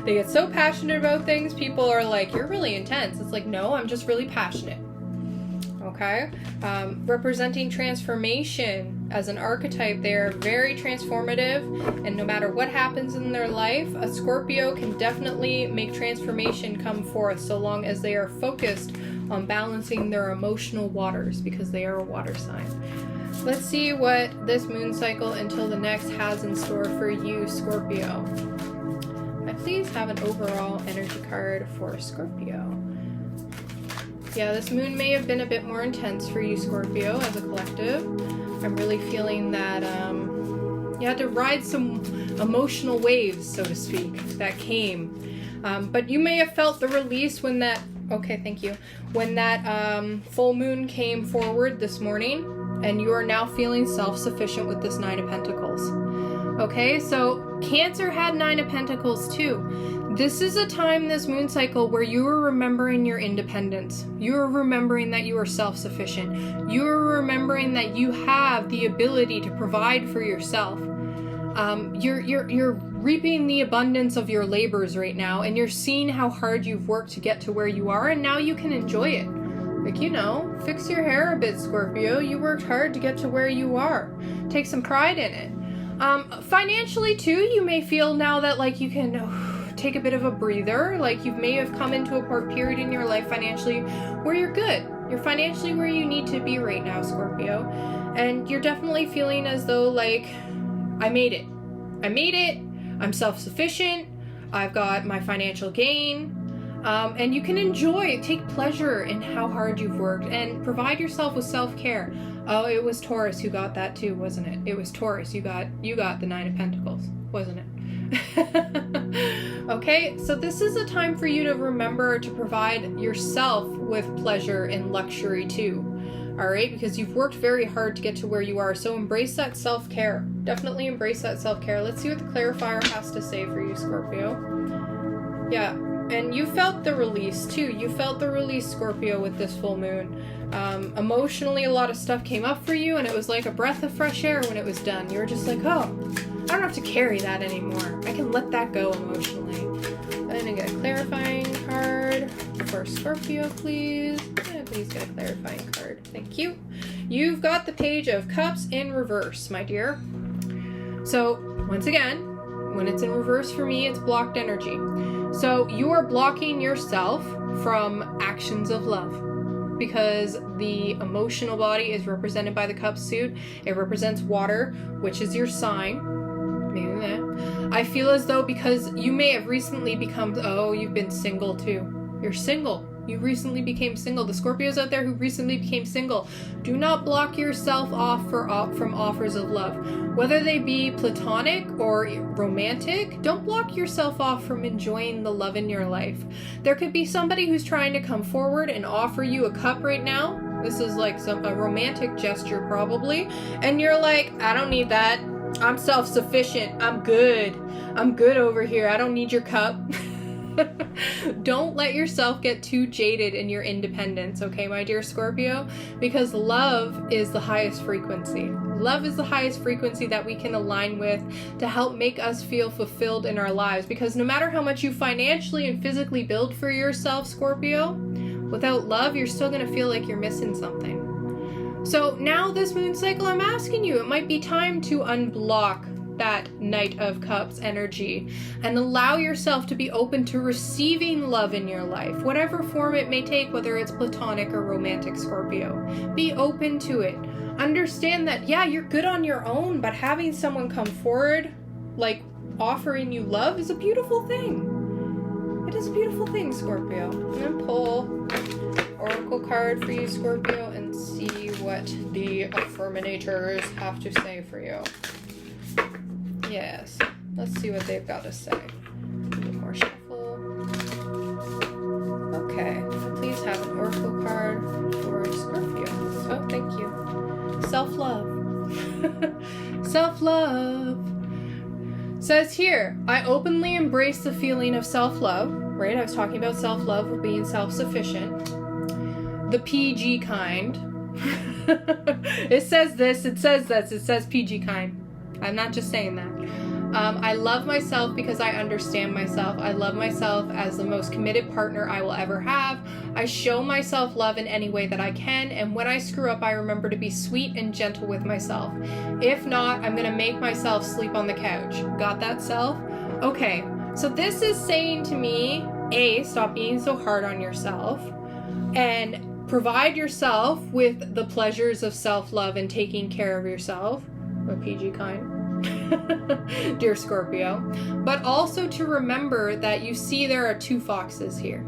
Speaker 1: They get so passionate about things, people are like, you're really intense. It's like, no, I'm just really passionate. Okay? Representing transformation as an archetype, they're very transformative, and no matter what happens in their life, a Scorpio can definitely make transformation come forth so long as they are focused on balancing their emotional waters, because they are a water sign. Let's see what this moon cycle until the next has in store for you, Scorpio. Can I please have an overall energy card for Scorpio? Yeah, this moon may have been a bit more intense for you, Scorpio, as a collective. I'm really feeling that you had to ride some emotional waves, so to speak, that came. But you may have felt the release when that, okay, thank you, when that full moon came forward this morning, and you are now feeling self-sufficient with this Nine of Pentacles. Okay, so Cancer had Nine of Pentacles too. This is a time, this moon cycle, where you are remembering your independence. You are remembering that you are self-sufficient. You are remembering that you have the ability to provide for yourself. You're reaping the abundance of your labors right now, and you're seeing how hard you've worked to get to where you are, and now you can enjoy it. Like, you know, fix your hair a bit, Scorpio. You worked hard to get to where you are. Take some pride in it. Financially, too, you may feel now that, like, you can take a bit of a breather. Like, you may have come into a period in your life financially where you're good. You're financially where you need to be right now, Scorpio. And you're definitely feeling as though, like, I made it. I made it. I'm self-sufficient. I've got my financial gain. And you can enjoy, take pleasure in how hard you've worked, and provide yourself with self-care. Oh, it was Taurus who got that too, wasn't it? It was Taurus. You got the Nine of Pentacles, wasn't it? Okay, so this is a time for you to remember to provide yourself with pleasure and luxury too. All right, because you've worked very hard to get to where you are. So embrace that self-care. Definitely embrace that self-care. Let's see what the clarifier has to say for you, Scorpio. Yeah. And you felt the release too. You felt the release, Scorpio, with this full moon. Emotionally, a lot of stuff came up for you, and it was like a breath of fresh air when it was done. You were just like, oh, I don't have to carry that anymore. I can let that go emotionally. I'm gonna get a clarifying card for Scorpio, please. Yeah, please get a clarifying card. Thank you. You've got the Page of Cups in reverse, my dear. So, once again, when it's in reverse for me, it's blocked energy. So you are blocking yourself from actions of love, because the emotional body is represented by the cup suit. It represents water, which is your sign. Maybe that. I feel as though because you may have recently become, oh, you've been single too. You're single. You recently became single. The Scorpios out there who recently became single, do not block yourself off from offers of love. Whether they be platonic or romantic, don't block yourself off from enjoying the love in your life. There could be somebody who's trying to come forward and offer you a cup right now. This is like a romantic gesture probably. And you're like, I don't need that. I'm self-sufficient. I'm good. I'm good over here. I don't need your cup. Don't let yourself get too jaded in your independence, okay, my dear Scorpio? Because love is the highest frequency. Love is the highest frequency that we can align with to help make us feel fulfilled in our lives, because no matter how much you financially and physically build for yourself, Scorpio, without love, you're still going to feel like you're missing something. So now this moon cycle, I'm asking you, it might be time to unblock that Knight of Cups energy and allow yourself to be open to receiving love in your life, whatever form it may take, whether it's platonic or romantic, Scorpio. Be open to it. Understand that, yeah, you're good on your own, but having someone come forward, like offering you love, is a beautiful thing. It is a beautiful thing, Scorpio. I'm going to pull Oracle card for you, Scorpio, and see what the Affirmators have to say for you. Yes, let's see what they've got to say. A bit more shuffle. Okay, please have an Oracle card for Scorpio. Oh, thank you. Self-love. Self-love. Says here, I openly embrace the feeling of self-love. Right, I was talking about self-love with being self-sufficient. The PG kind. It says this, it says this, it says PG kind. I'm not just saying that. I love myself because I understand myself. I love myself as the most committed partner I will ever have. I show myself love in any way that I can, and when I screw up, I remember to be sweet and gentle with myself. If not, I'm going to make myself sleep on the couch. Got that, self? Okay, so this is saying to me, A, stop being so hard on yourself, and provide yourself with the pleasures of self-love and taking care of yourself. Or PG kind. Dear Scorpio. But also to remember that you see there are two foxes here.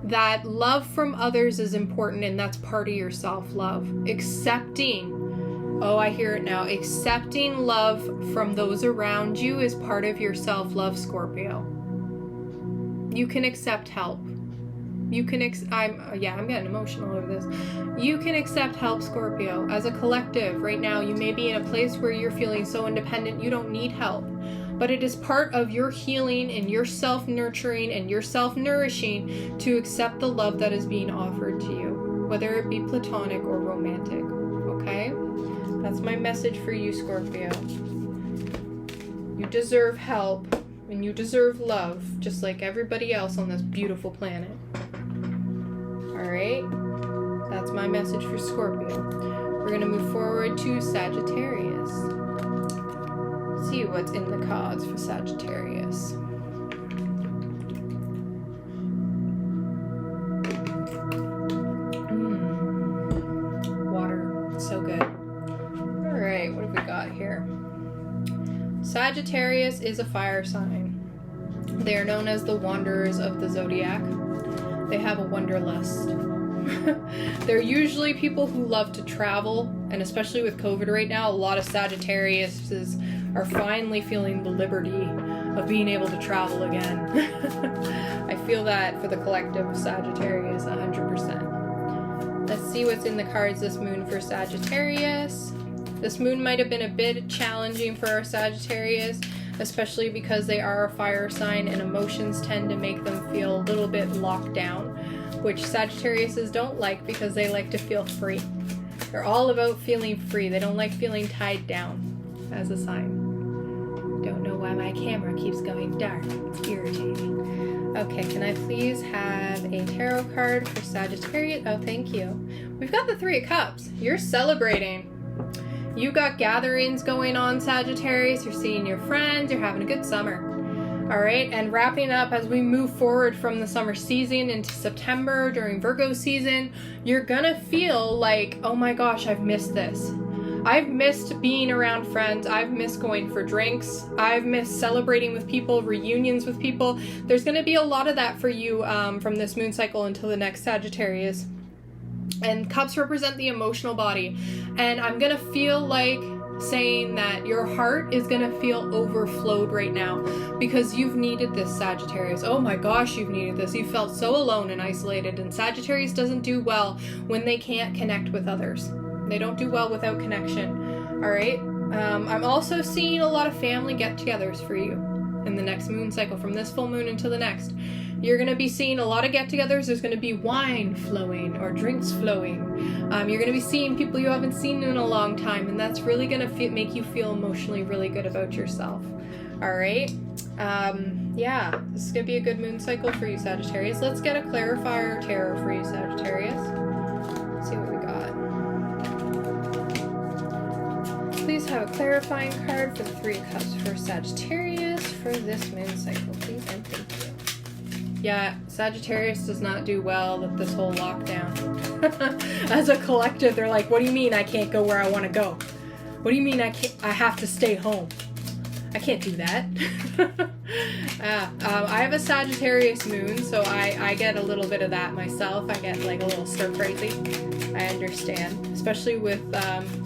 Speaker 1: That love from others is important, and that's part of your self-love. Accepting, oh, I hear it now, accepting love from those around you is part of your self-love, Scorpio. You can accept help. You can, I'm getting emotional over this. You can accept help, Scorpio. As a collective, right now, you may be in a place where you're feeling so independent, you don't need help. But it is part of your healing and your self-nurturing and your self-nourishing to accept the love that is being offered to you, whether it be platonic or romantic, okay? That's my message for you, Scorpio. You deserve help, and you deserve love, just like everybody else on this beautiful planet. Alright, that's my message for Scorpio. We're going to move forward to Sagittarius. See what's in the cards for Sagittarius. Water, so good. Alright, what have we got here? Sagittarius is a fire sign. They are known as the wanderers of the Zodiac. They have a wanderlust. They're usually people who love to travel, and especially with COVID right now, a lot of Sagittariuses are finally feeling the liberty of being able to travel again. I feel that for the collective of Sagittarius 100%. Let's see what's in the cards this moon for Sagittarius. This moon might have been a bit challenging for our Sagittarius, especially because they are a fire sign and emotions tend to make them feel a little bit locked down, which Sagittariuses don't like because they like to feel free. They're all about feeling free. They don't like feeling tied down as a sign. Don't know why my camera keeps going dark. It's irritating. Okay, can I please have a tarot card for Sagittarius? Oh, thank you. We've got the Three of Cups. You're celebrating. You got gatherings going on, Sagittarius. You're seeing your friends. You're having a good summer. All right, and wrapping up as we move forward from the summer season into September during Virgo season, you're gonna feel like, oh my gosh, I've missed this. I've missed being around friends. I've missed going for drinks. I've missed celebrating with people, reunions with people. There's gonna be a lot of that for you from this moon cycle until the next Sagittarius. And cups represent the emotional body. And I'm gonna feel like saying that your heart is gonna feel overflowed right now because you've needed this, Sagittarius. Oh my gosh, you've needed this. You felt so alone and isolated, and Sagittarius doesn't do well when they can't connect with others. They don't do well without connection. All right. I'm also seeing a lot of family get-togethers for you in the next moon cycle, from this full moon until the next. You're going to be seeing a lot of get-togethers. There's going to be wine flowing or drinks flowing. You're going to be seeing people you haven't seen in a long time, and that's really going to make you feel emotionally really good about yourself. All right? Yeah, this is going to be a good moon cycle for you, Sagittarius. Let's get a clarifier tarot for you, Sagittarius. Let's see what we got. Please have a clarifying card for the Three of Cups for Sagittarius for this moon cycle, please and thank you. Yeah, Sagittarius does not do well with this whole lockdown. As a collective, they're like, what do you mean I can't go where I want to go? What do you mean I have to stay home? I can't do that. I have a Sagittarius moon, so I get a little bit of that myself. I get like a little stir crazy. I understand. Especially with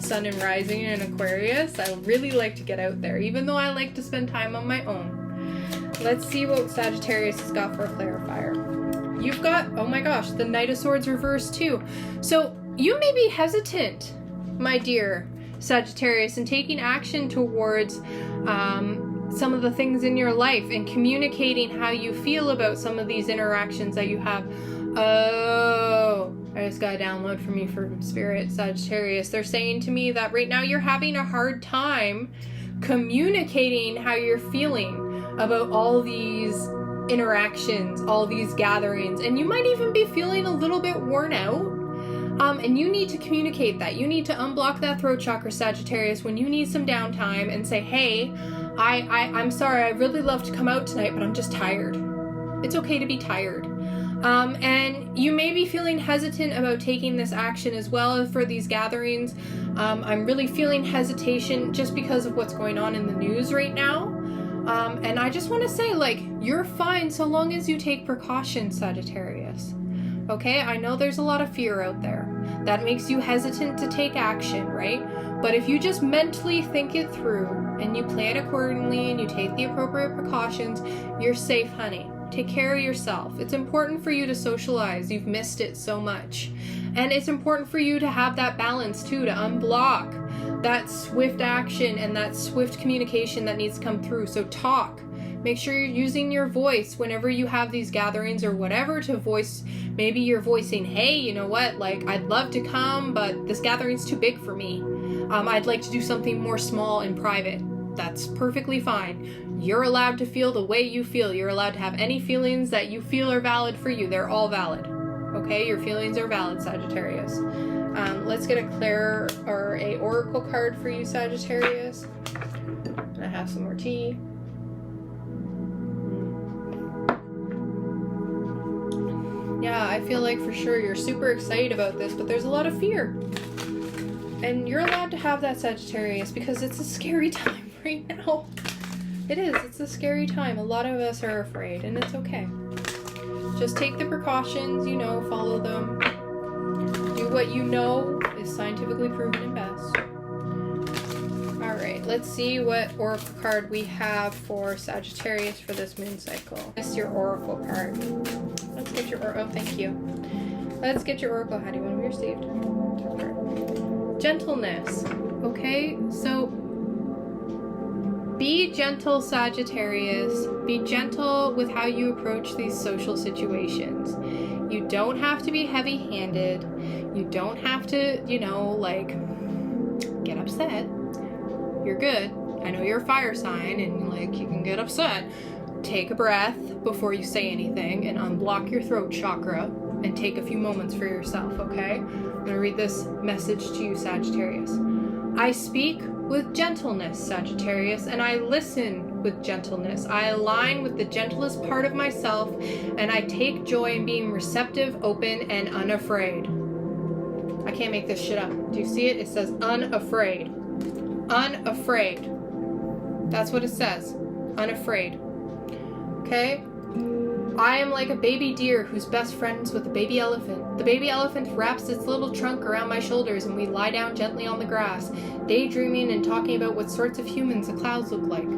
Speaker 1: Sun and Rising in Aquarius. I really like to get out there, even though I like to spend time on my own. Let's see what Sagittarius has got for a clarifier. You've got, oh my gosh, the Knight of Swords reversed too. So you may be hesitant, my dear Sagittarius, in taking action towards some of the things in your life and communicating how you feel about some of these interactions that you have. Oh, I just got a download from you from Spirit, Sagittarius. They're saying to me that right now you're having a hard time communicating how you're feeling about all these interactions, all these gatherings, and you might even be feeling a little bit worn out. And you need to communicate that. You need to unblock that throat chakra, Sagittarius, when you need some downtime and say, hey, I'm sorry, I'd really love to come out tonight, but I'm just tired. It's okay to be tired. And you may be feeling hesitant about taking this action as well for these gatherings. I'm really feeling hesitation just because of what's going on in the news right now. And I just want to say, like, you're fine so long as you take precautions, Sagittarius. Okay, I know there's a lot of fear out there. That makes you hesitant to take action, right? But if you just mentally think it through and you plan accordingly and you take the appropriate precautions, you're safe, honey. Take care of yourself. It's important for you to socialize. You've missed it so much. And it's important for you to have that balance too, to unblock that swift action and that swift communication that needs to come through. So talk. Make sure you're using your voice whenever you have these gatherings or whatever to voice. Maybe you're voicing, hey, you know what, like, I'd love to come, but this gathering's too big for me. I'd like to do something more small and private. That's perfectly fine. You're allowed to feel the way you feel. You're allowed to have any feelings that you feel are valid for you. They're all valid. Okay, your feelings are valid, Sagittarius. Let's get a oracle card for you, Sagittarius. I have some more tea. Yeah, I feel like for sure you're super excited about this, but there's a lot of fear. And you're allowed to have that, Sagittarius, because it's a scary time right now. It is. It's a scary time. A lot of us are afraid, and it's okay. Just take the precautions, you know, follow them. Do what you know is scientifically proven and best. Alright, let's see what oracle card we have for Sagittarius for this moon cycle. This is your oracle card. Let's get your oh, thank you. Let's get your oracle. How do you want to be received? Gentleness. Okay, so be gentle, Sagittarius. Be gentle with how you approach these social situations. You don't have to be heavy-handed. You don't have to, you know, like, get upset. You're good. I know you're a fire sign and, like, you can get upset. Take a breath before you say anything and unblock your throat chakra and take a few moments for yourself, okay? I'm going to read this message to you, Sagittarius. I speak with gentleness, Sagittarius, and I listen with gentleness. I align with the gentlest part of myself, and I take joy in being receptive, open, and unafraid. I can't make this shit up. Do you see it? It says unafraid. Unafraid. That's what it says. Unafraid. Okay? I am like a baby deer who's best friends with a baby elephant. The baby elephant wraps its little trunk around my shoulders and we lie down gently on the grass, daydreaming and talking about what sorts of humans the clouds look like.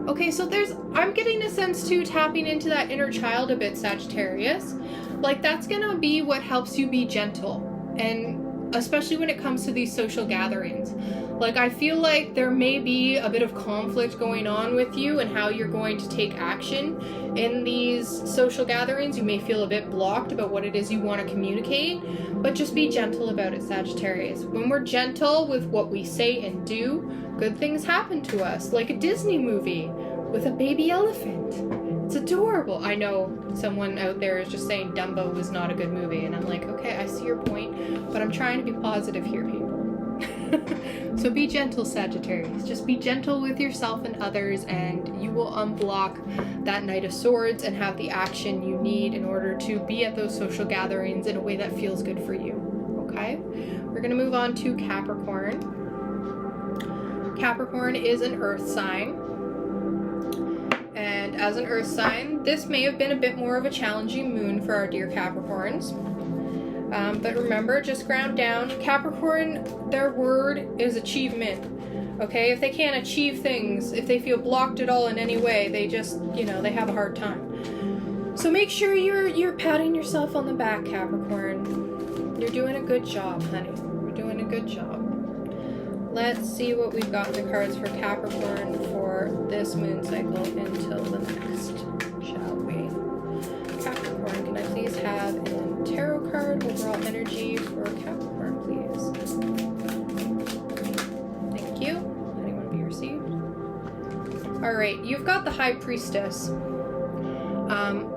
Speaker 1: Okay, so I'm getting a sense too, tapping into that inner child a bit, Sagittarius. Like, that's gonna be what helps you be gentle. And especially when it comes to these social gatherings. Like, I feel like there may be a bit of conflict going on with you and how you're going to take action in these social gatherings. You may feel a bit blocked about what it is you want to communicate, but just be gentle about it, Sagittarius. When we're gentle with what we say and do, good things happen to us, like a Disney movie with a baby elephant. It's adorable. I know someone out there is just saying Dumbo was not a good movie, and I'm like, okay, I see your point, but I'm trying to be positive here, people. So be gentle, Sagittarius. Just be gentle with yourself and others, and you will unblock that Knight of Swords and have the action you need in order to be at those social gatherings in a way that feels good for you. Okay? We're going to move on to Capricorn. Capricorn is an earth sign. And as an earth sign, this may have been a bit more of a challenging moon for our dear Capricorns. But remember, just ground down. Capricorn, their word is achievement. Okay? If they can't achieve things, if they feel blocked at all in any way, they just, you know, they have a hard time. So make sure you're patting yourself on the back, Capricorn. You're doing a good job, honey. You're doing a good job. Let's see what we've got in the cards for Capricorn for this moon cycle until the next, shall we? Capricorn, can I please have a tarot card, overall energy for Capricorn, please? Thank you. Anyone be received? Alright, you've got the High Priestess.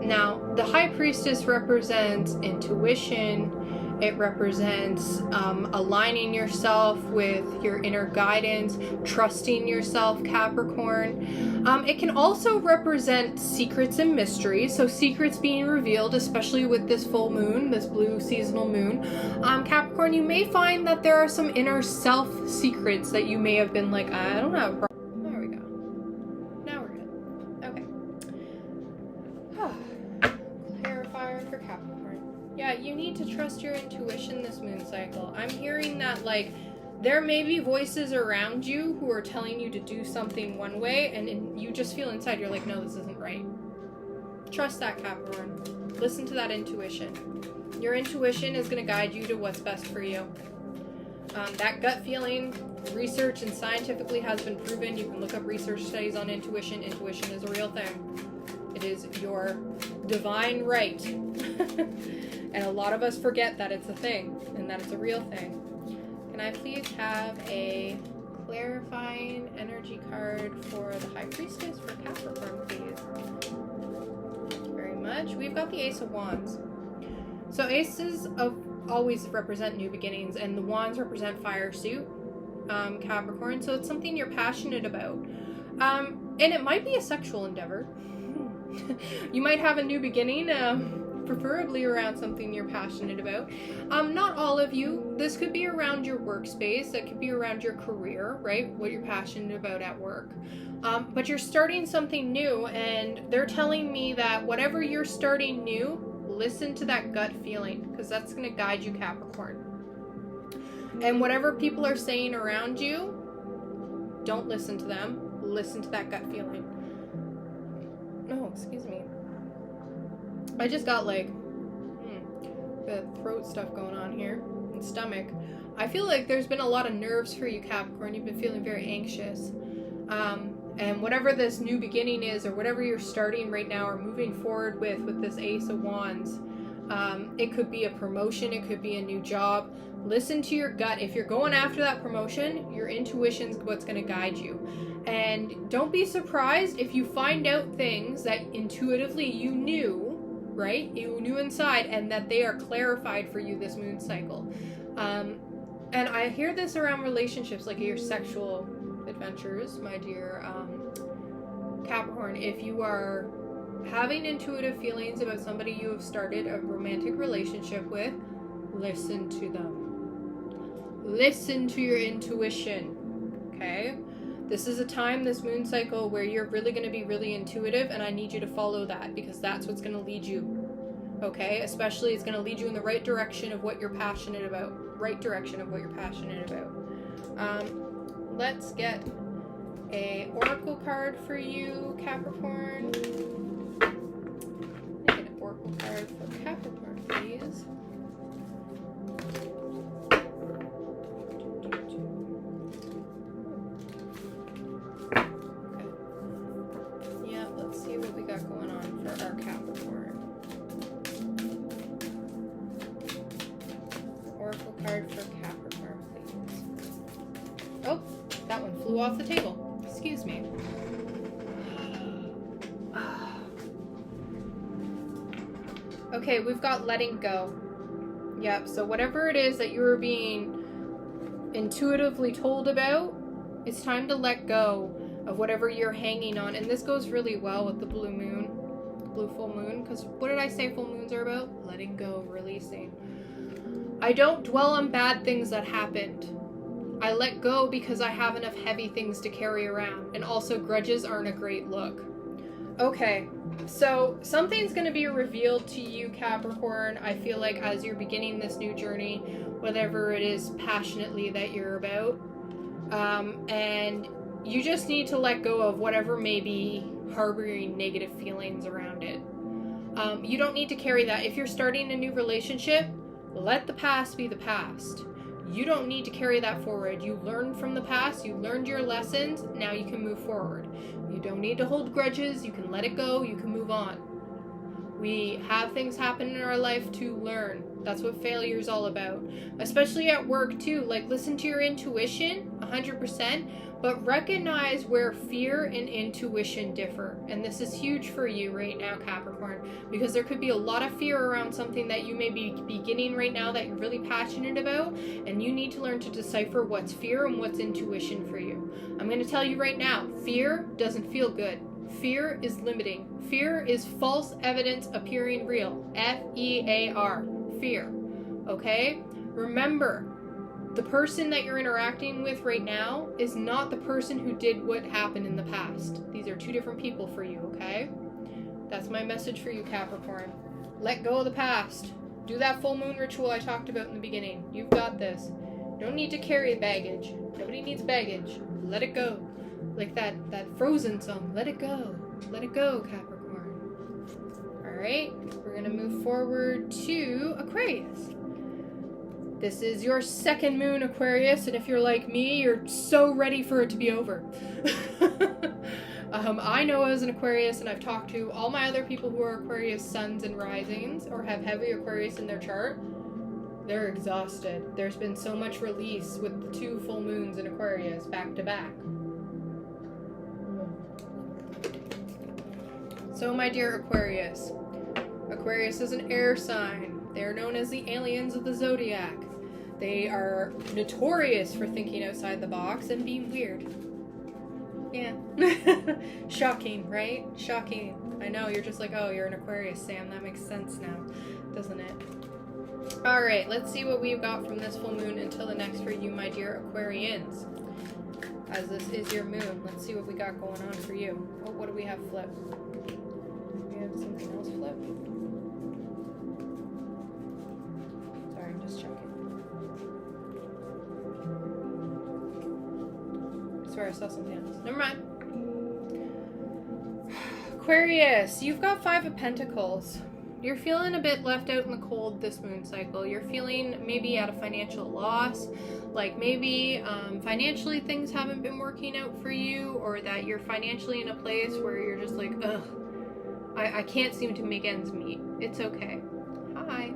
Speaker 1: Now, the High Priestess represents intuition. It represents aligning yourself with your inner guidance, trusting yourself, Capricorn. It can also represent secrets and mysteries, so secrets being revealed, especially with this full moon, this blue seasonal moon. Capricorn, you may find that there are some inner self secrets that you may have been like, I don't have a problem. There we go. Now we're good. Okay. Clarifier for Capricorn. Yeah, you need to trust your intuition this moon cycle. I'm hearing that, like, there may be voices around you who are telling you to do something one way, and you just feel inside, you're like, no, this isn't right. Trust that, Capricorn. Listen to that intuition. Your intuition is going to guide you to what's best for you. That gut feeling, research and scientifically has been proven. You can look up research studies on intuition. Intuition is a real thing. It is your divine right. And a lot of us forget that it's a thing and that it's a real thing. Can I please have a clarifying energy card for the High Priestess for Capricorn, please? Thank you very much. We've got the Ace of Wands. So aces always represent new beginnings, and the wands represent fire suit, Capricorn. So it's something you're passionate about. And it might be a sexual endeavor. You might have a new beginning, preferably around something you're passionate about. Not all of you. This could be around your workspace. It could be around your career, right? What you're passionate about at work. But you're starting something new, and they're telling me that whatever you're starting new, listen to that gut feeling, because that's going to guide you, Capricorn. And whatever people are saying around you, don't listen to them. Listen to that gut feeling. Oh, excuse me. I just got like the throat stuff going on here and stomach. I feel like there's been a lot of nerves for you, Capricorn. You've been feeling very anxious. And whatever this new beginning is, or whatever you're starting right now or moving forward with this Ace of Wands, it could be a promotion, it could be a new job. Listen to your gut. If you're going after that promotion, your intuition's what's going to guide you. And don't be surprised if you find out things that intuitively you knew, right? You knew inside, and that they are clarified for you this moon cycle. And I hear this around relationships, like your sexual adventures, my dear Capricorn. If you are having intuitive feelings about somebody you have started a romantic relationship with, listen to them. Listen to your intuition, okay? This is a time, this moon cycle, where you're really going to be really intuitive, and I need you to follow that, because that's what's going to lead you, okay? Especially, it's going to lead you in the right direction of what you're passionate about. Right direction of what you're passionate about. Let's get a oracle card for you, Capricorn. Get an oracle card for Capricorn, please. card for Capricorn, please. Oh, that one flew off the table. Excuse me. Okay, we've got letting go. Yep, so whatever it is that you were being intuitively told about, it's time to let go of whatever you're hanging on. And this goes really well with the blue moon, blue full moon, because what did I say full moons are about? Letting go, releasing. I don't dwell on bad things that happened. I let go because I have enough heavy things to carry around. And also, grudges aren't a great look. Okay, so something's going to be revealed to you, Capricorn, I feel like, as you're beginning this new journey, whatever it is passionately that you're about. And you just need to let go of whatever may be harboring negative feelings around it. You don't need to carry that. If you're starting a new relationship, let the past be the past. You don't need to carry that forward. You learned from the past, you learned your lessons, now you can move forward. You don't need to hold grudges, you can let it go, you can move on. We have things happen in our life to learn. That's what failure is all about. Especially at work too. Like, listen to your intuition 100%, but recognize where fear and intuition differ. And this is huge for you right now, Capricorn, because there could be a lot of fear around something that you may be beginning right now that you're really passionate about, and you need to learn to decipher what's fear and what's intuition for you. I'm going to tell you right now, fear doesn't feel good. Fear is limiting. Fear is false evidence appearing real. F-E-A-R. Fear. Okay? Remember, the person that you're interacting with right now is not the person who did what happened in the past. These are two different people for you, okay? That's my message for you, Capricorn. Let go of the past. Do that full moon ritual I talked about in the beginning. You've got this. Don't need to carry baggage. Nobody needs baggage. Let it go. Like that Frozen song. Let it go. Let it go, Capricorn. Alright, we're going to move forward to Aquarius. This is your second moon, Aquarius, and if you're like me, you're so ready for it to be over. I know as an Aquarius, and I've talked to all my other people who are Aquarius suns and risings, or have heavy Aquarius in their chart, they're exhausted. There's been so much release with the 2 full moons in Aquarius back to back. So my dear Aquarius, Aquarius is an air sign. They're known as the aliens of the Zodiac. They are notorious for thinking outside the box and being weird. Yeah. Shocking, right? Shocking. I know, you're just like, oh, you're an Aquarius, Sam. That makes sense now, doesn't it? Alright, let's see what we've got from this full moon until the next for you, my dear Aquarians. As this is your moon, let's see what we got going on for you. Oh, what do we have flipped? We have something else flipped? Sorry, I'm just checking. I swear I saw something else. Never mind. Aquarius, you've got 5 of Pentacles. You're feeling a bit left out in the cold this moon cycle. You're feeling maybe at a financial loss. Like maybe financially things haven't been working out for you, or that you're financially in a place where you're just like, ugh, I can't seem to make ends meet. It's okay. Hi.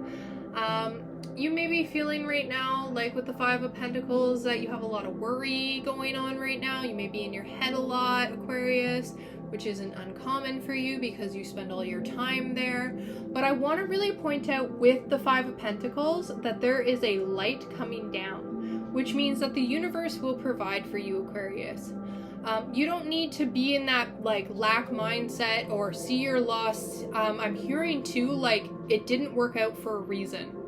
Speaker 1: You may be feeling right now, like with the 5 of Pentacles, that you have a lot of worry going on right now. You may be in your head a lot, Aquarius, which isn't uncommon for you because you spend all your time there. But I want to really point out with the 5 of Pentacles that there is a light coming down, which means that the universe will provide for you, Aquarius. You don't need to be in that like lack mindset or see your loss. I'm hearing too, like, it didn't work out for a reason.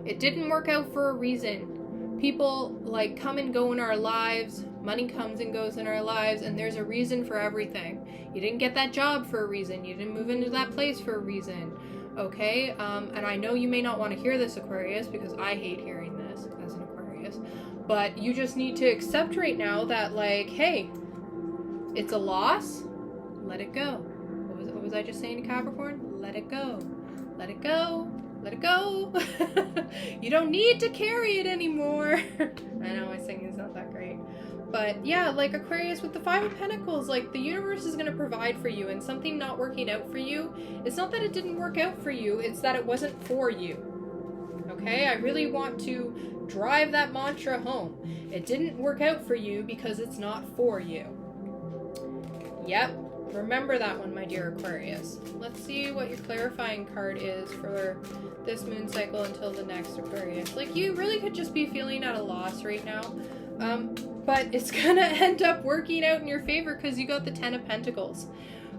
Speaker 1: It didn't work out for a reason. People like come and go in our lives. Money comes and goes in our lives, and there's a reason for everything. You didn't get that job for a reason. You didn't move into that place for a reason. Okay? And I know you may not want to hear this, Aquarius, because I hate hearing this as an Aquarius. But you just need to accept right now that, like, hey, it's a loss. Let it go. What was I just saying to Capricorn? Let it go. Let it go. Let it go. You don't need to carry it anymore. I know my singing's not that great. But yeah, like Aquarius with the 5 of Pentacles, like the universe is going to provide for you, and something not working out for you, it's not that it didn't work out for you, it's that it wasn't for you. Okay, I really want to drive that mantra home. It didn't work out for you because it's not for you. Yep, remember that one, my dear Aquarius. Let's see what your clarifying card is for this moon cycle until the next, Aquarius. Like, you really could just be feeling at a loss right now. But it's gonna end up working out in your favor because you got the 10 of Pentacles.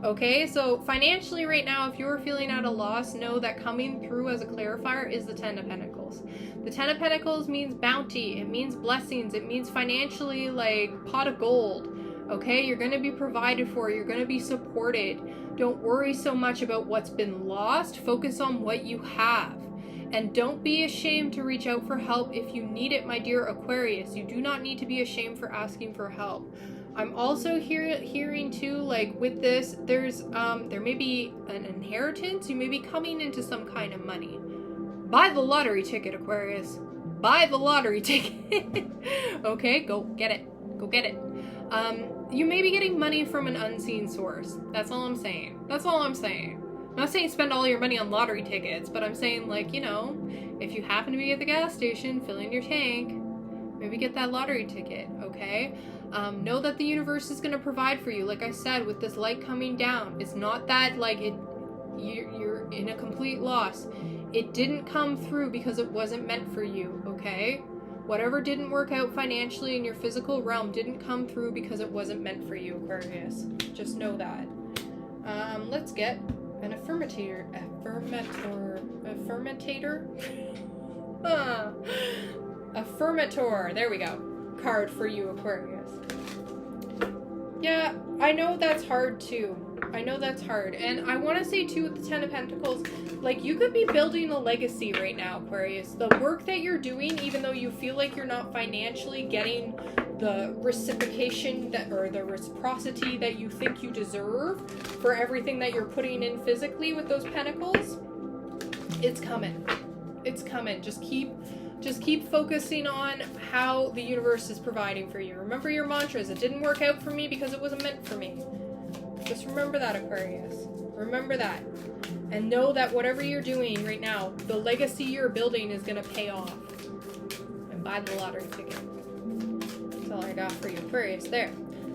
Speaker 1: Okay, so financially right now, if you're feeling at a loss, know that coming through as a clarifier is the 10 of Pentacles. The 10 of Pentacles means bounty. It means blessings. It means financially, like, pot of gold. Okay, you're going to be provided for. You're going to be supported. Don't worry so much about what's been lost. Focus on what you have. And don't be ashamed to reach out for help if you need it, my dear Aquarius. You do not need to be ashamed for asking for help. I'm also hearing too, like, with this, there may be an inheritance. You may be coming into some kind of money. Buy the lottery ticket, Aquarius. Buy the lottery ticket. Okay, go get it. Go get it. You may be getting money from an unseen source. That's all I'm saying. That's all I'm saying. I'm not saying spend all your money on lottery tickets, but I'm saying, like, you know, if you happen to be at the gas station filling your tank, maybe get that lottery ticket, okay? Know that the universe is going to provide for you. Like I said, with this light coming down, it's not that, like, you're in a complete loss. It didn't come through because it wasn't meant for you, okay? Whatever didn't work out financially in your physical realm didn't come through because it wasn't meant for you, Aquarius. Just know that. Let's get an affirmator. Affirmator. There we go. Card for you, Aquarius. Yeah, I know that's hard too. I know that's hard. And I want to say too, with the 10 of Pentacles, like, you could be building a legacy right now, Aquarius. The work that you're doing, even though you feel like you're not financially getting the reciprocation that, or the reciprocity that you think you deserve for everything that you're putting in physically with those pentacles, it's coming. It's coming. Just keep focusing on how the universe is providing for you. Remember your mantras. It didn't work out for me because it wasn't meant for me. Just remember that, Aquarius. Remember that. And know that whatever you're doing right now, the legacy you're building is going to pay off. And buy the lottery ticket. That's all I got for you, Aquarius. There.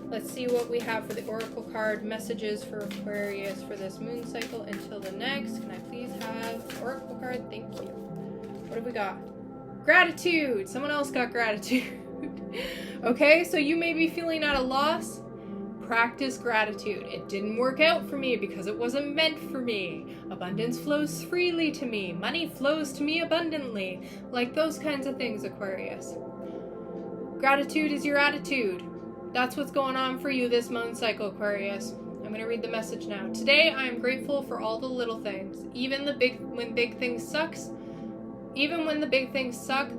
Speaker 1: Let's see what we have for the Oracle card messages for Aquarius for this moon cycle until the next. Can I please have Oracle card? Thank you. What have we got? Gratitude. Someone else got gratitude. Okay, so you may be feeling at a loss. Practice gratitude. It didn't work out for me because it wasn't meant for me. Abundance flows freely to me. Money flows to me abundantly. Like those kinds of things, Aquarius. Gratitude is your attitude. That's what's going on for you this moon cycle, Aquarius. I'm going to read the message now. Today, I am grateful for all the little things. Even when the big things suck,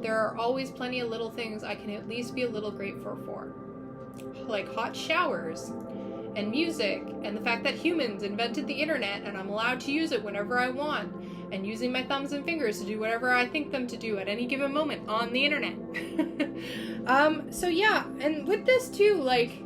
Speaker 1: there are always plenty of little things I can at least be a little grateful for. Like hot showers and music and the fact that humans invented the internet and I'm allowed to use it whenever I want, and using my thumbs and fingers to do whatever I think them to do at any given moment on the internet. So yeah, and with this too, like,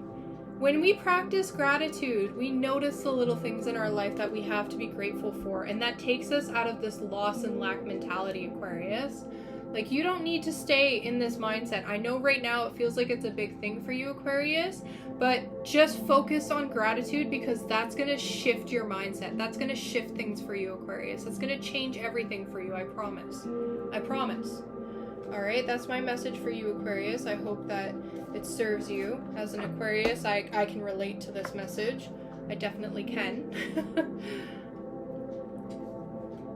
Speaker 1: when we practice gratitude, we notice the little things in our life that we have to be grateful for, and that takes us out of this loss and lack mentality, Aquarius. Like, you don't need to stay in this mindset. I know right now it feels like it's a big thing for you, Aquarius, but just focus on gratitude because that's going to shift your mindset. That's going to shift things for you, Aquarius. It's going to change everything for you, I promise. I promise. All right, that's my message for you, Aquarius. I hope that it serves you. As an Aquarius, I can relate to this message. I definitely can.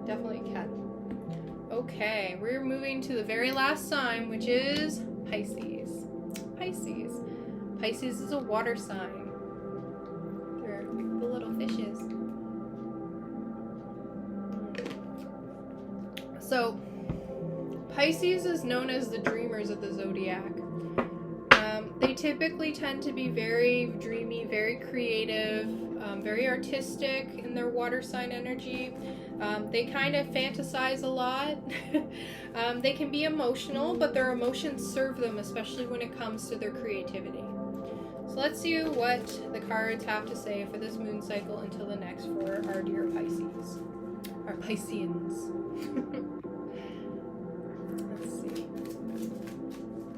Speaker 1: Definitely can. Okay, we're moving to the very last sign, which is Pisces. Pisces. Pisces is a water sign. They're the little fishes. So, Pisces is known as the dreamers of the Zodiac. They typically tend to be very dreamy, very creative, very artistic in their water sign energy. They kind of fantasize a lot. They can be emotional, but their emotions serve them, especially when it comes to their creativity. So let's see what the cards have to say for this moon cycle until the next for our dear Pisces. Our Pisceans. Let's see.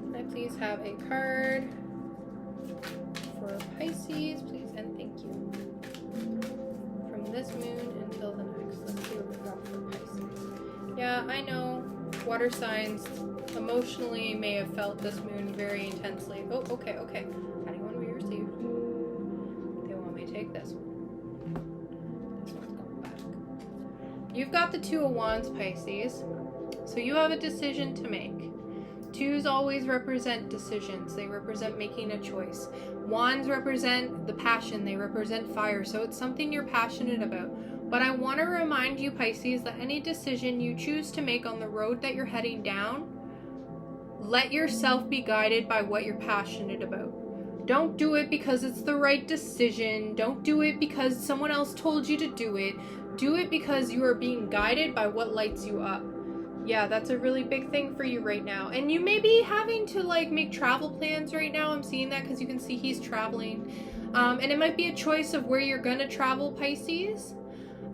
Speaker 1: Can I please have a card for Pisces, please, and thank you. From this moon until the next. Let's see what we got for Pisces. Yeah, I know water signs emotionally may have felt this moon very intensely. Oh, okay, okay. How do you want to be received? They want me to take this one. This one's going back. You've got the Two of Wands, Pisces. So you have a decision to make. Twos always represent decisions. They represent making a choice. Wands represent the passion. They represent fire. So it's something you're passionate about. But I want to remind you, Pisces, that any decision you choose to make on the road that you're heading down, let yourself be guided by what you're passionate about. Don't do it because it's the right decision. Don't do it because someone else told you to do it. Do it because you are being guided by what lights you up. Yeah, that's a really big thing for you right now. And you may be having to like make travel plans right now. I'm seeing that because you can see he's traveling. And it might be a choice of where you're going to travel, Pisces.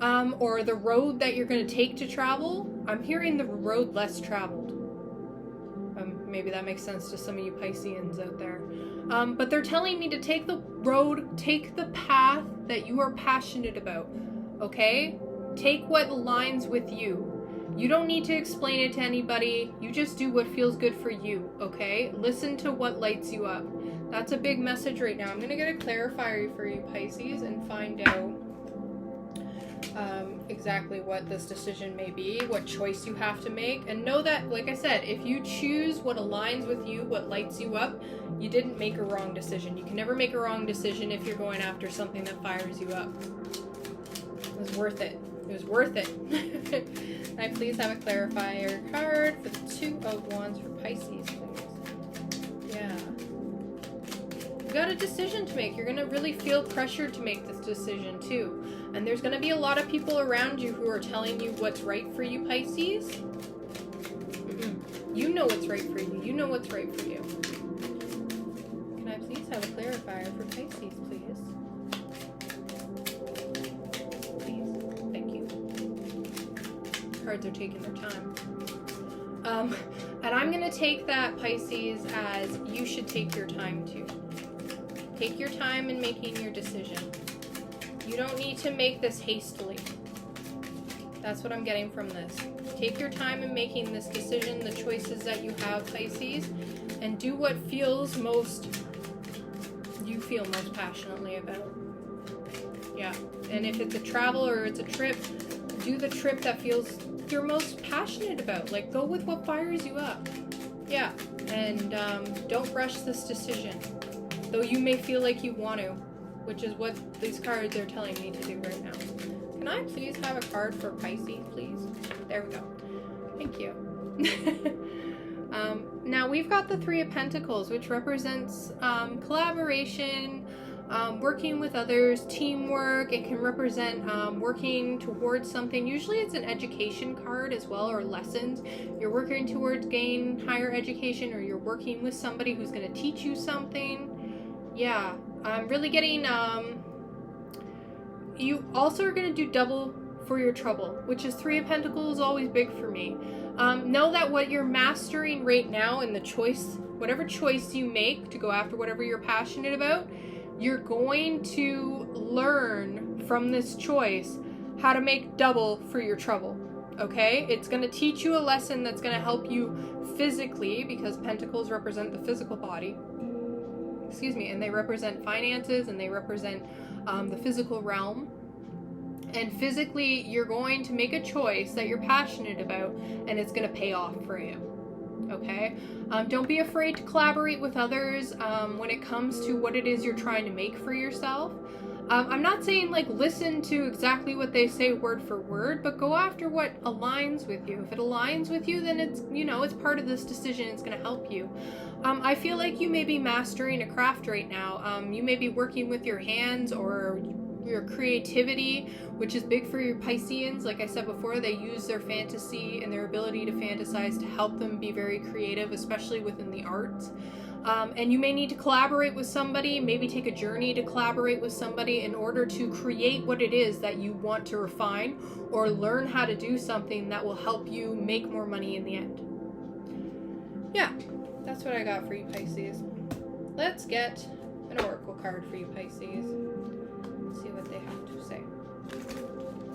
Speaker 1: Or the road that you're going to take to travel. I'm hearing the road less traveled. Maybe that makes sense to some of you Pisceans out there. But they're telling me to take the road, take the path that you are passionate about. Okay? Take what aligns with you. You don't need to explain it to anybody. You just do what feels good for you, okay? Listen to what lights you up. That's a big message right now. I'm going to get a clarifier for you, Pisces, and find out exactly what this decision may be, what choice you have to make. And know that, like I said, if you choose what aligns with you, what lights you up, you didn't make a wrong decision. You can never make a wrong decision if you're going after something that fires you up. It was worth it. It was worth it. Can I please have a clarifier card for the Two of Wands for Pisces, please? Yeah. You got a decision to make. You're going to really feel pressured to make this decision, too. And there's going to be a lot of people around you who are telling you what's right for you, Pisces. You know what's right for you. You know what's right for you. Can I please have a clarifier for Pisces, please? Cards are taking their time. And I'm going to take that, Pisces, as you should take your time too. Take your time in making your decision. You don't need to make this hastily. That's what I'm getting from this. Take your time in making this decision, the choices that you have, Pisces, and do what feels most, you feel most passionately about. Yeah. And if it's a travel or it's a trip, do the trip that feels you're most passionate about. Like, go with what fires you up. Yeah. And don't rush this decision, though you may feel like you want to, which is what these cards are telling me to do right now. Can I please have a card for Pisces, please? There we go. Thank you. Now we've got the Three of Pentacles, which represents collaboration, working with others, teamwork. It can represent working towards something. Usually it's an education card as well, or lessons. You're working towards gain higher education, or you're working with somebody who's going to teach you something. Yeah, I'm really getting, you also are going to do double for your trouble, which is Three of Pentacles, always big for me. Know that what you're mastering right now in the choice, whatever choice you make to go after whatever you're passionate about, you're going to learn from this choice how to make double for your trouble, okay? It's going to teach you a lesson that's going to help you physically, because pentacles represent the physical body, excuse me, and they represent finances, and they represent the physical realm. And physically, you're going to make a choice that you're passionate about, and it's going to pay off for you. Okay? Don't be afraid to collaborate with others when it comes to what it is you're trying to make for yourself. I'm not saying like listen to exactly what they say word for word, but go after what aligns with you. If it aligns with you, then it's, you know, it's part of this decision. It's going to help you. I feel like you may be mastering a craft right now. You may be working with your hands or your creativity, which is big for your Pisceans. Like I said before, they use their fantasy and their ability to fantasize to help them be very creative, especially within the arts. And you may need to collaborate with somebody, maybe take a journey to collaborate with somebody in order to create what it is that you want to refine, or learn how to do something that will help you make more money in the end. yeah, that's what I got for you, Pisces. Let's get an oracle card for you, Pisces. Let's see what they have to say.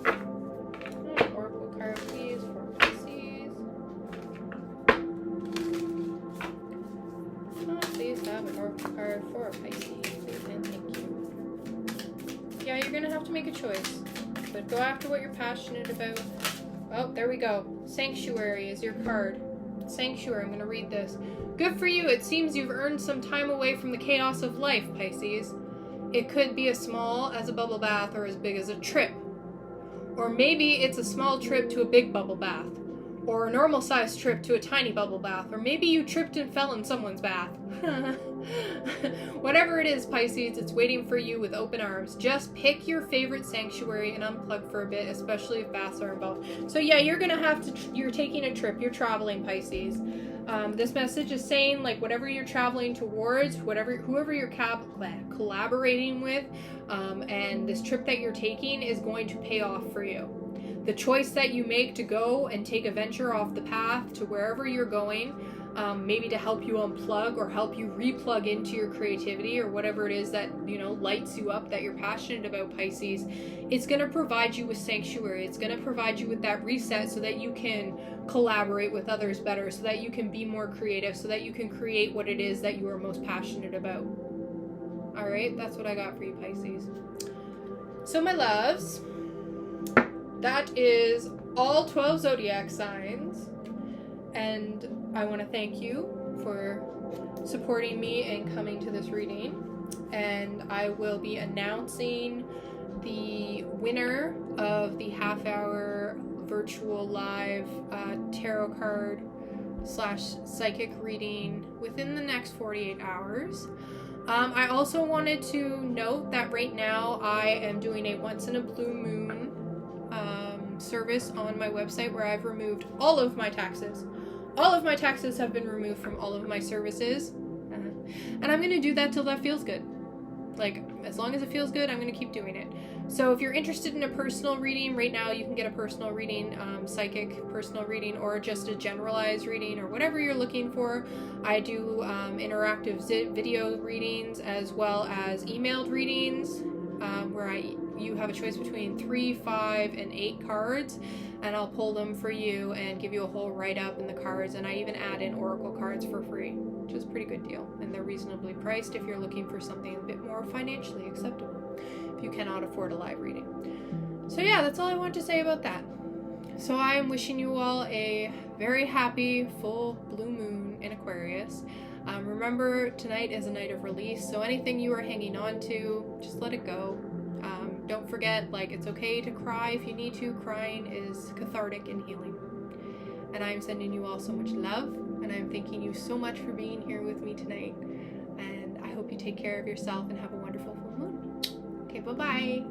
Speaker 1: An oracle card, please, for Pisces. Please have an oracle card for Pisces, please and thank you. Yeah, you're gonna have to make a choice, but go after what you're passionate about. Oh, there we go. Sanctuary is your card. Sanctuary, I'm going to read this. Good for you. It seems you've earned some time away from the chaos of life, Pisces. It could be as small as a bubble bath or as big as a trip. Or maybe it's a small trip to a big bubble bath. Or a normal-sized trip to a tiny bubble bath. Or maybe you tripped and fell in someone's bath. Whatever it is, Pisces, it's waiting for you with open arms. Just pick your favorite sanctuary and unplug for a bit, especially if baths are involved. So yeah, you're gonna have to, you're taking a trip, you're traveling, Pisces. This message is saying, like, whatever you're traveling towards, whoever you're collaborating with, and this trip that you're taking is going to pay off for you. The choice that you make to go and take a venture off the path to wherever you're going, maybe to help you unplug or help you replug into your creativity or whatever it is that, you know, lights you up, that you're passionate about, Pisces, it's going to provide you with sanctuary. It's going to provide you with that reset so that you can collaborate with others better, so that you can be more creative, so that you can create what it is that you are most passionate about. All right, that's what I got for you, Pisces. So my loves, that is all 12 zodiac signs, and I want to thank you for supporting me and coming to this reading, and I will be announcing the winner of the half-hour virtual live tarot card / psychic reading within the next 48 hours. I also wanted to note that right now I am doing a once in a blue moon service on my website where I've removed all of my taxes. All of my taxes have been removed from all of my services. And I'm going to do that till that feels good. Like, as long as it feels good, I'm going to keep doing it. So if you're interested in a personal reading, right now you can get a personal reading, psychic personal reading, or just a generalized reading, or whatever you're looking for. I do interactive video readings as well as emailed readings, where you have a choice between 3, 5, and 8 cards, and I'll pull them for you and give you a whole write-up in the cards, and I even add in oracle cards for free, which is a pretty good deal, and they're reasonably priced if you're looking for something a bit more financially acceptable, if you cannot afford a live reading. So yeah, that's all I want to say about that. So I am wishing you all a very happy full blue moon in Aquarius. Remember, tonight is a night of release, so anything you are hanging on to, just let it go. Don't forget, like, it's okay to cry if you need to. Crying is cathartic and healing. And I'm sending you all so much love, and I'm thanking you so much for being here with me tonight. And I hope you take care of yourself and have a wonderful full moon. Okay, bye-bye.